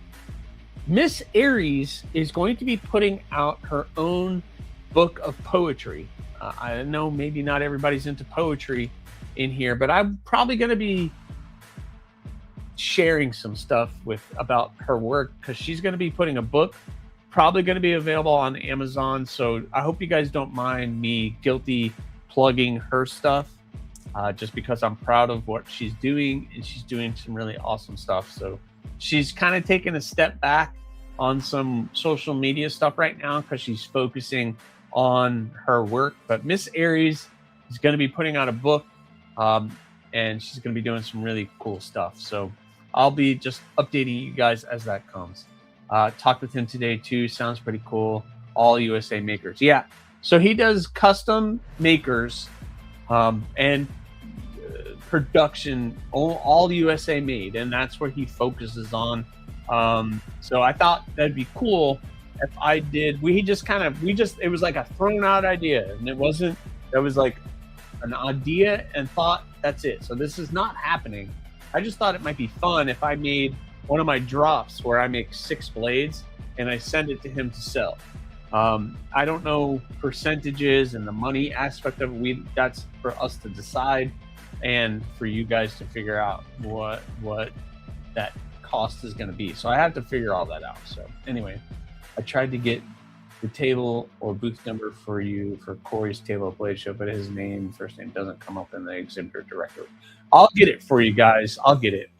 Miss Aries is going to be putting out her own book of poetry. I know maybe not everybody's into poetry in here, but I'm probably going to be sharing some stuff about her work because she's going to be putting a book, probably going to be available on Amazon. So I hope you guys don't mind me guilty plugging her stuff, just because I'm proud of what she's doing, and she's doing some really awesome stuff. So she's kind of taking a step back on some social media stuff right now because she's focusing on her work. But Miss Aries is going to be putting out a book, and she's going to be doing some really cool stuff. So I'll be just updating you guys as that comes. Talked with him today too. Sounds pretty cool. All USA makers. Yeah. So he does custom makers and production, all USA made, and that's where he focuses on. So I thought that'd be cool if I did. It was like a thrown out idea, and it was like an idea and thought, that's it. So this is not happening. I just thought it might be fun if I made one of my drops where I make 6 blades and I send it to him to sell. I don't know percentages and the money aspect of it. That's for us to decide and for you guys to figure out what that cost is going to be. So I have to figure all that out. So anyway, I tried to get the table or booth number for you for Corey's Table of Blade Show, but his first name doesn't come up in the exhibitor directory. I'll get it for you guys. I'll get it.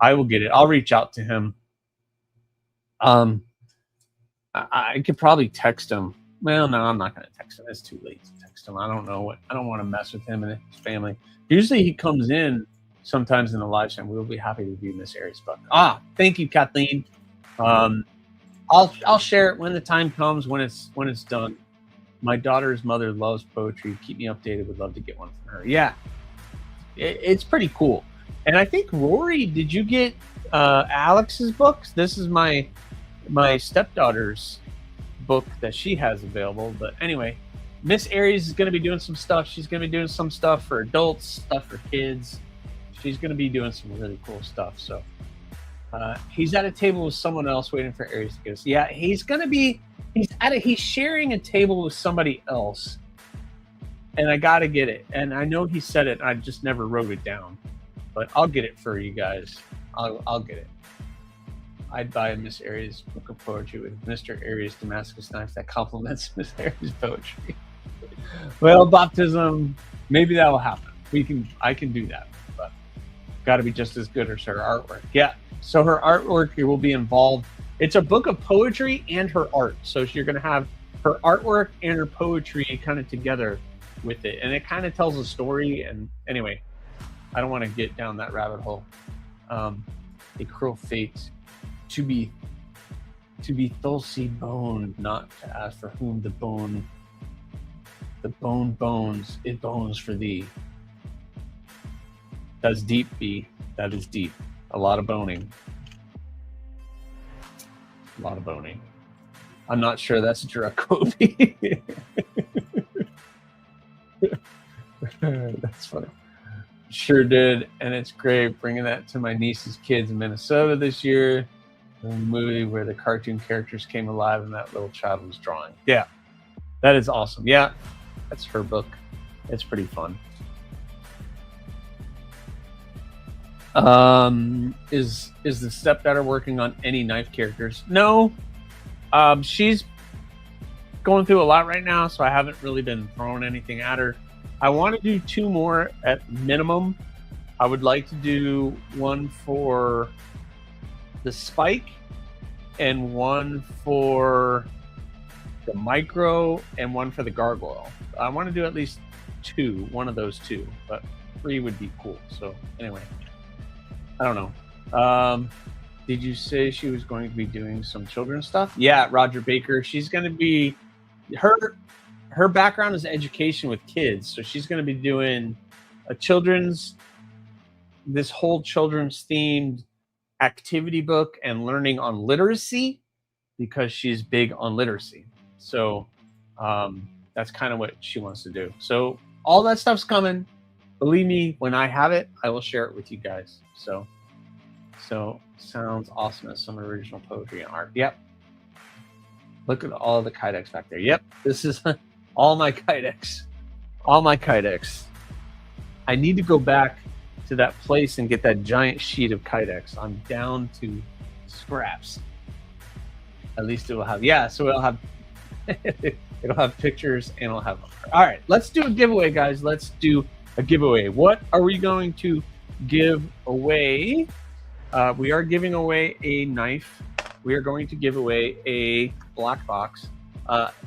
I will get it. I'll reach out to him. I could probably text him. Well, no, I'm not going to text him. It's too late to text him. I don't know I don't want to mess with him and his family. Usually he comes in sometimes in the live stream. We'll be happy to review Miss Aries' book. Thank you, Kathleen. I'll share it when the time comes, when it's done. My daughter's mother loves poetry. Keep me updated. Would love to get one from her. Yeah, it's pretty cool. And I think, Rory, did you get Alex's books? This is my stepdaughter's book that she has available. But anyway, Miss Aries is going to be doing some stuff. She's going to be doing some stuff for adults, stuff for kids. She's going to be doing some really cool stuff. So he's at a table with someone else waiting for Aries to get us. Yeah, he's sharing a table with somebody else. And I got to get it. And I know he said it. I just never wrote it down. But I'll get it for you guys. I'll get it. I'd buy a Miss Aries book of poetry with Mr. Aries Damascus knife that complements Miss Aries poetry. Well, baptism, maybe that will happen. I can do that, but got to be just as good as her artwork. Yeah. So her artwork will be involved. It's a book of poetry and her art. So you're going to have her artwork and her poetry kind of together with it, and it kind of tells a story. And anyway, I don't want to get down that rabbit hole. A cruel fate. To be thulcy boned, not to ask for whom the bone bones, it bones for thee. That's deep, B. That is deep. A lot of boning. A lot of boning. I'm not sure that's a direct quote. That's funny. Sure did, and it's great bringing that to my niece's kids in Minnesota this year. The movie where the cartoon characters came alive and that little child was drawing. Yeah, that is awesome. Yeah, that's her book. It's pretty fun. Is the stepdaughter working on any knife characters? No. She's going through a lot right now, so I haven't really been throwing anything at her. I want to do 2 more at minimum. I would like to do one for the spike and one for the micro and one for the gargoyle. I want to do at least 2, one of those 2, but 3 would be cool. So anyway, I don't know. Did you say she was going to be doing some children's stuff? Yeah, Roger Baker. She's going to be, her background is education with kids. So she's going to be doing this whole children's themed activity book and learning on literacy, because she's big on literacy. So that's kind of what she wants to do. So all that stuff's coming. Believe me, when I have it, I will share it with you guys. So sounds awesome as some original poetry and art. Yep. Look at all the Kydex back there. Yep. This is all my Kydex. All my Kydex. I need to go back to that place and get that giant sheet of Kydex. I'm down to scraps. At least it will have, so it'll have it'll have pictures and it'll have. All right, let's do a giveaway, guys. Let's do a giveaway. What are we going to give away? We are giving away a knife. We are going to give away a black box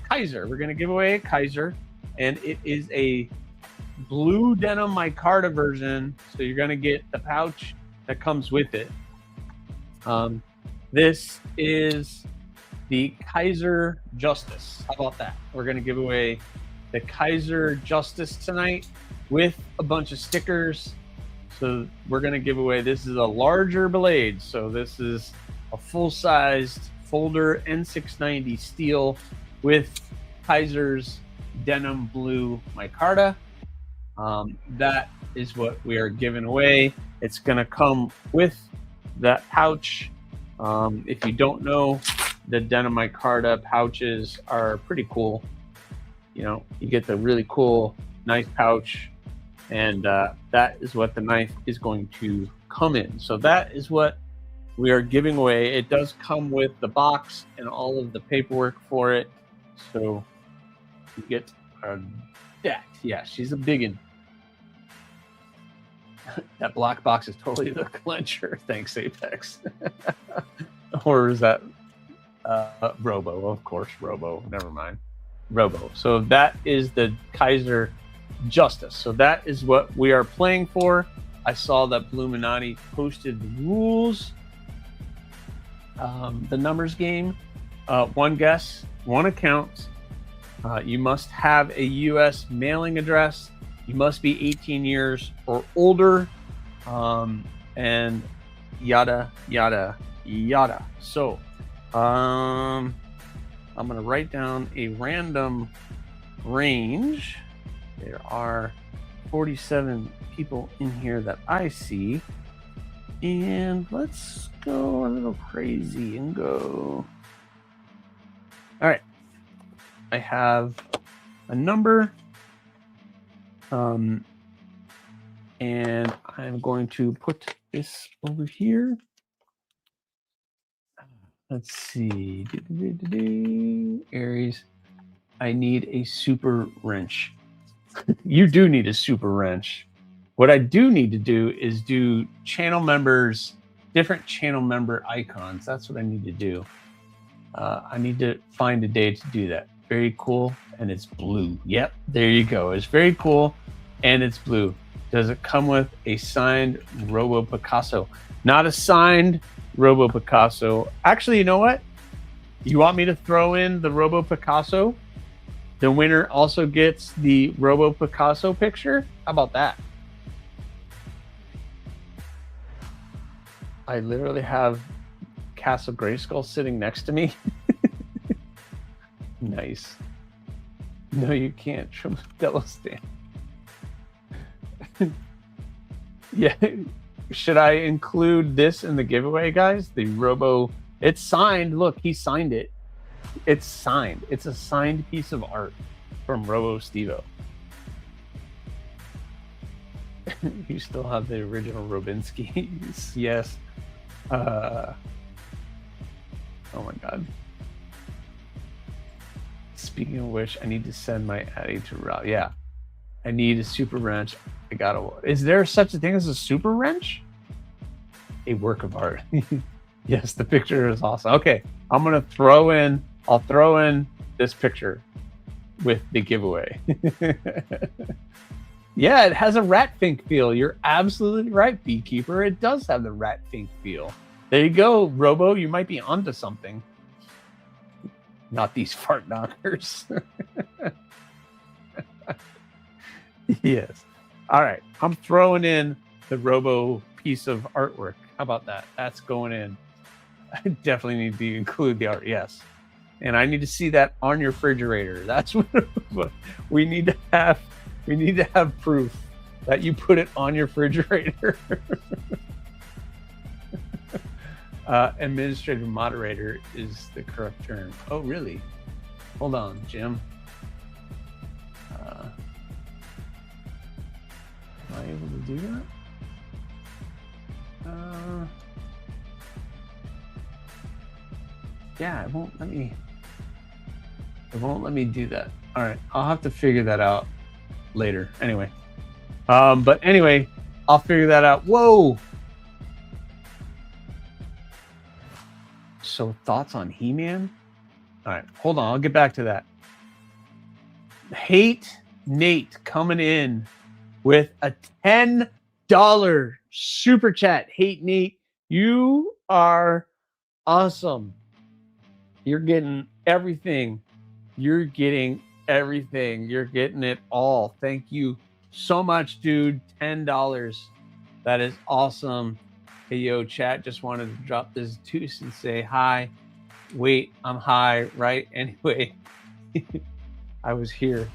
Kaiser. We're going to give away a Kaiser, and it is a blue denim micarta version, so you're going to get the pouch that comes with it. This is the Kaiser Justice. How about that? We're going to give away the Kaiser Justice tonight with a bunch of stickers. So we're going to give away, this is a larger blade, so this is a full-sized folder N690 steel with Kaiser's denim blue micarta. That is what we are giving away. It's going to come with that pouch. If you don't know, the denim micarta pouches are pretty cool. You know, you get the really cool, nice pouch, and that is what the knife is going to come in. So that is what we are giving away. It does come with the box and all of the paperwork for it. So you get that. Yeah, she's a biggin. That black box is totally the clencher. Thanks, Apex. Or is that Robo? Of course, Robo. Never mind. Robo. So that is the Kaiser Justice. So that is what we are playing for. I saw that Bluminati posted the rules. The numbers game, one guess, one account. You must have a U.S. mailing address. You must be 18 years or older, and yada, yada, yada. So I'm going to write down a random range. There are 47 people in here that I see. And let's go a little crazy and go. All right. I have a number. And I'm going to put this over here. Let's see. Aries, I need a super wrench. You do need a super wrench. What I do need to do is do channel members, different channel member icons. That's what I need to do. I need to find a day to do that. Very cool. And it's blue. Yep, there you go. It's very cool. And it's blue. Does it come with a signed Robo Picasso? Not a signed Robo Picasso. Actually, you know what? You want me to throw in the Robo Picasso? The winner also gets the Robo Picasso picture? How about that? I literally have Castle Grayskull sitting next to me. Nice. No, you can't. Dello stand. Yeah. Should I include this in the giveaway, guys? The Robo. It's signed. Look, he signed it. It's signed. It's a signed piece of art from Robo Stevo. You still have the original Robinskis. Yes. Oh my God. Speaking of which, I need to send my Addy to Rob. Yeah. I need a super wrench. I gotta. Is there such a thing as a super wrench? A work of art. Yes, the picture is awesome. Okay. I'm gonna throw in. I'll throw in this picture with the giveaway. Yeah, it has a rat fink feel. You're absolutely right, Beekeeper. It does have the rat fink feel. There you go, Robo. You might be onto something. Not these fart knockers. Yes. All right. I'm throwing in the Robo piece of artwork. How about that? That's going in. I definitely need to include the art. Yes. And I need to see that on your refrigerator. That's what we need to have. We need to have proof that you put it on your refrigerator. Administrative moderator is the correct term. Oh, really? Hold on, Jim. Am I able to do that? Yeah, it won't let me. It won't let me do that. All right, I'll have to figure that out later. Anyway, but anyway, I'll figure that out. Whoa. So thoughts on He-Man? All right, hold on. I'll get back to that. Hate Nate coming in with a $10 super chat. Hate Nate, you are awesome. You're getting everything. You're getting everything. You're getting it all. Thank you so much, dude. $10. That is awesome. Hey, yo, chat. Just wanted to drop this deuce and say hi. Wait, I'm high, right? Anyway, I was here.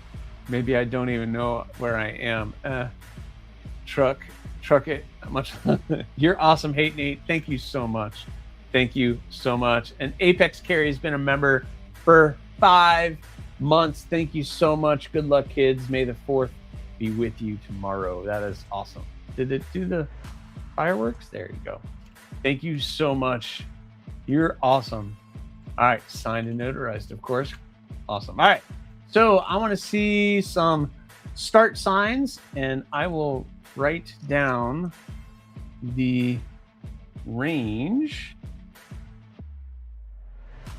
Maybe I don't even know where I am. Truck it. Much. You're awesome, Hate Nate. Thank you so much. Thank you so much. And Apex Carry has been a member for 5 months. Thank you so much. Good luck, kids. May the 4th be with you tomorrow. That is awesome. Did it do the fireworks? There you go. Thank you so much. You're awesome. All right. Signed and notarized, of course. Awesome. All right. So I want to see some start signs, and I will write down the range,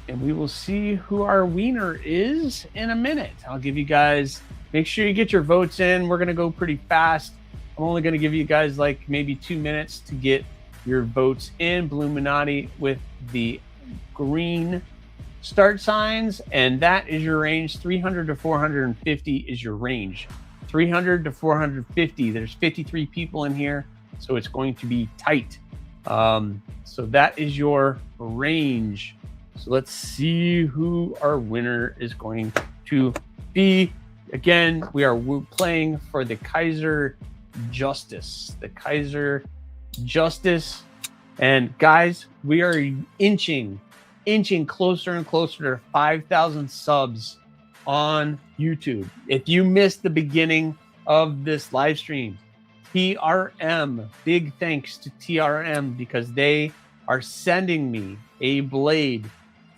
and we will see who our wiener is in a minute. I'll give you guys, make sure you get your votes in. We're going to go pretty fast. I'm only going to give you guys like maybe 2 minutes to get your votes in. Bluminati with the green start signs, and that is your range. 300 to 450 is your range. 300 to 450. There's 53 people in here, so it's going to be tight. So that is your range. So let's see who our winner is going to be. Again, we are playing for the Kaiser Justice. The Kaiser Justice. And guys, we are inching closer and closer to 5,000 subs on YouTube. If you missed the beginning of this live stream, TRM, big thanks to TRM, because they are sending me a blade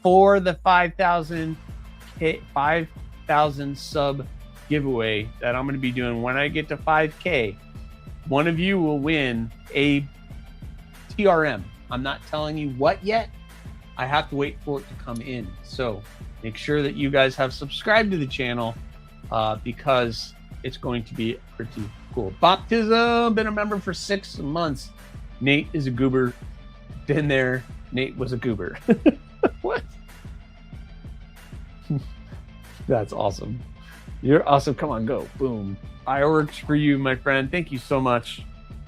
for the 5,000 sub giveaway that I'm going to be doing when I get to 5K. One of you will win a TRM. I'm not telling you what yet. I have to wait for it to come in. So make sure that you guys have subscribed to the channel because it's going to be pretty cool. Baptism, been a member for 6 months. Nate is a goober. Been there. Nate was a goober. What? That's awesome. You're awesome. Come on, go. Boom. Fireworks for you, my friend. Thank you so much.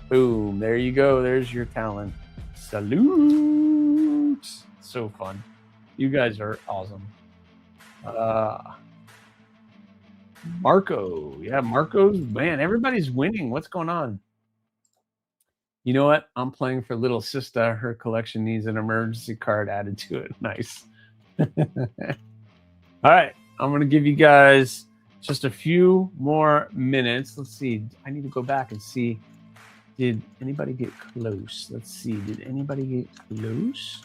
Boom. There you go. There's your talent. Salute. So fun. You guys are awesome. Marco. Yeah, Marco's, man, everybody's winning. What's going on? You know what? I'm playing for little sister. Her collection needs an emergency card added to it. Nice. All right. I'm going to give you guys just a few more minutes. Let's see. I need to go back and see. Did anybody get close? Let's see. Did anybody get close?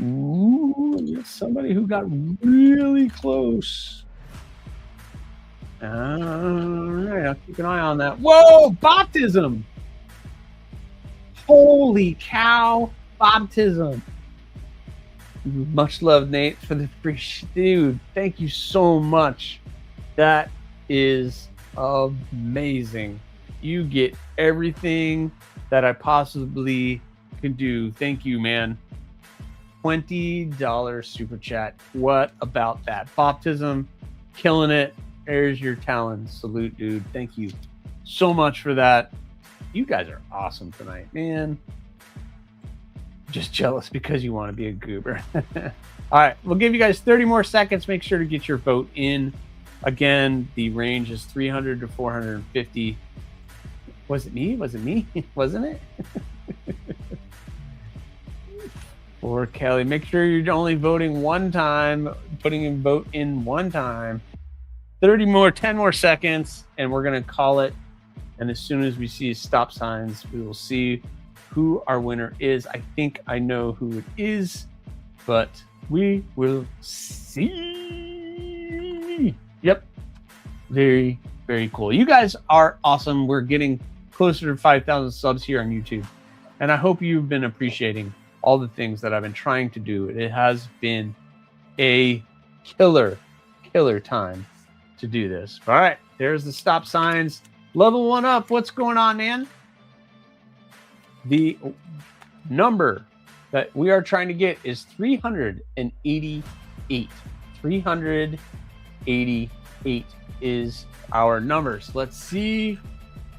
Ooh, there's somebody who got really close. All right. I'll keep an eye on that. Whoa, baptism. Holy cow, baptism. Much love, Nate, for the free dude. Thank you so much. That is amazing. You get everything that I possibly can do. Thank you, man. $20 super chat. What about that? Baptism, killing it. There's your talent. Salute, dude. Thank you so much for that. You guys are awesome tonight, man. Just jealous because you want to be a goober. All right, we'll give you guys 30 more seconds. Make sure to get your vote in. Again, the range is 300 to 450. Was it me? Was it me? Wasn't it? Or Kelly, make sure you're only voting one time, putting a vote in one time. 10 more seconds, and we're going to call it. And as soon as we see stop signs, we will see who our winner is. I think I know who it is, but we will see. Yep. Very, very cool. You guys are awesome. We're getting closer to 5,000 subs here on YouTube. And I hope you've been appreciating all the things that I've been trying to do. It has been a killer time to do this. All right. There's the stop signs. Level 1 up. What's going on, man? The number that we are trying to get is 388. 388 is our numbers. Let's see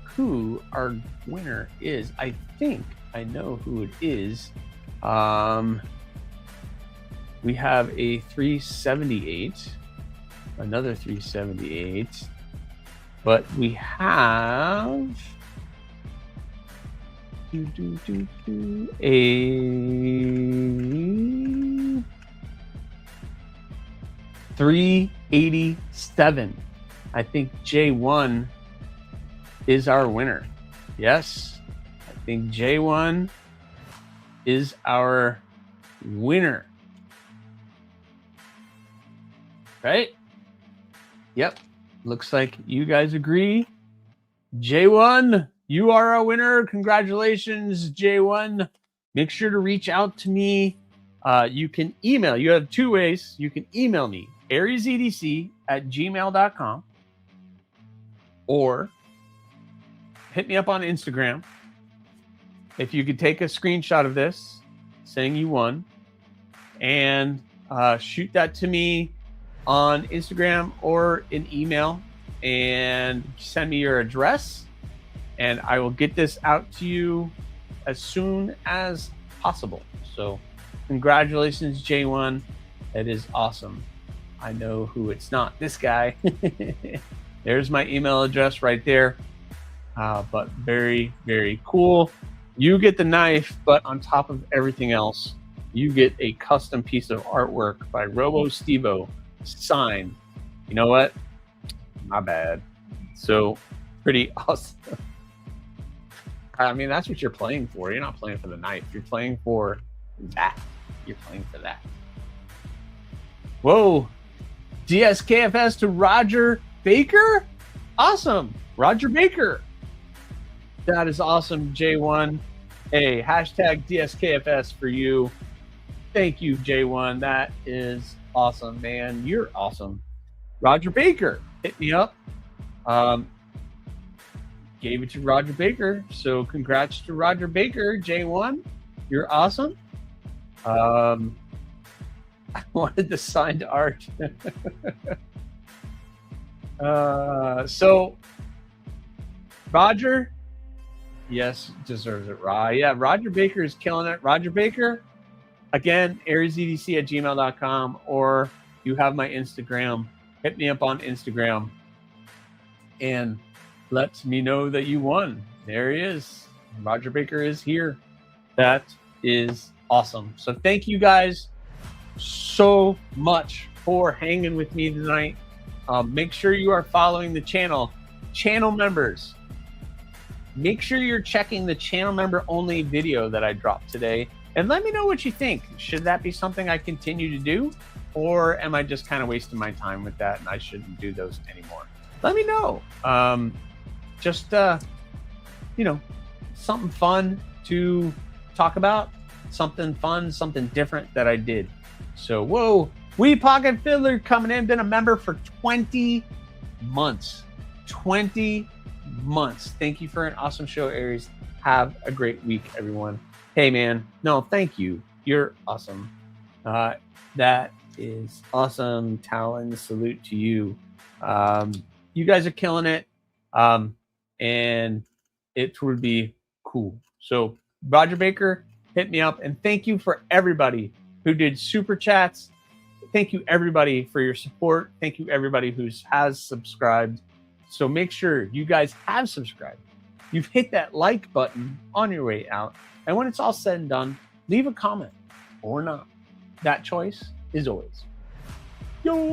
who our winner is. I think I know who it is. We have a 378, another 378. But we have a 387. I think J1 is our winner. Yes, I think J1 is our winner. Right? Yep. Looks like you guys agree. J1, you are our winner. Congratulations, J1. Make sure to reach out to me. You can email. You have 2 ways. You can email me, AriesEDC@gmail.com, or hit me up on Instagram. If you could take a screenshot of this saying you won and shoot that to me on Instagram or an email and send me your address, and I will get this out to you as soon as possible. So congratulations, J1. That is awesome. I know who it's not. This guy. There's my email address right there. But very, very cool. You get the knife, but on top of everything else, you get a custom piece of artwork by Robo Stevo, signed. You know what? My bad. So pretty awesome. I mean, that's what you're playing for. You're not playing for the knife. You're playing for that. You're playing for that. Whoa. DSKFS to Roger Baker? Awesome. Roger Baker. That is awesome, J1. Hey, hashtag DSKFS for you. Thank you, J1. That is awesome, man. You're awesome. Roger Baker, hit me up. Gave it to Roger Baker. So congrats to Roger Baker, J1. You're awesome. I wanted the signed art. So Roger, yes, deserves it. Yeah, Roger Baker is killing it. Roger Baker, again, AriesEDC@gmail.com, or you have my Instagram. Hit me up on Instagram and let me know that you won. There he is. Roger Baker is here. That is awesome. So thank you guys so much for hanging with me tonight. Make sure you are following the channel. Channel members, make sure you're checking the channel member only video that I dropped today, and let me know what you think. Should that be something I continue to do, or am I just kind of wasting my time with that and I shouldn't do those anymore? Let me know. Just you know, something fun to talk about, something fun, something different that I did. So whoa, Wee Pocket Fiddler coming in, been a member for 20 months. 20 months. Thank you for an awesome show, Aries. Have a great week, everyone. Hey, man. No, thank you. You're awesome. That is awesome. Talon, salute to you. You guys are killing it. And it would be cool. So, Roger Baker, hit me up. And thank you for everybody who did super chats. Thank you, everybody, for your support. Thank you, everybody who has subscribed. So make sure you guys have subscribed. You've hit that like button on your way out. And when it's all said and done, leave a comment or not. That choice is always yours.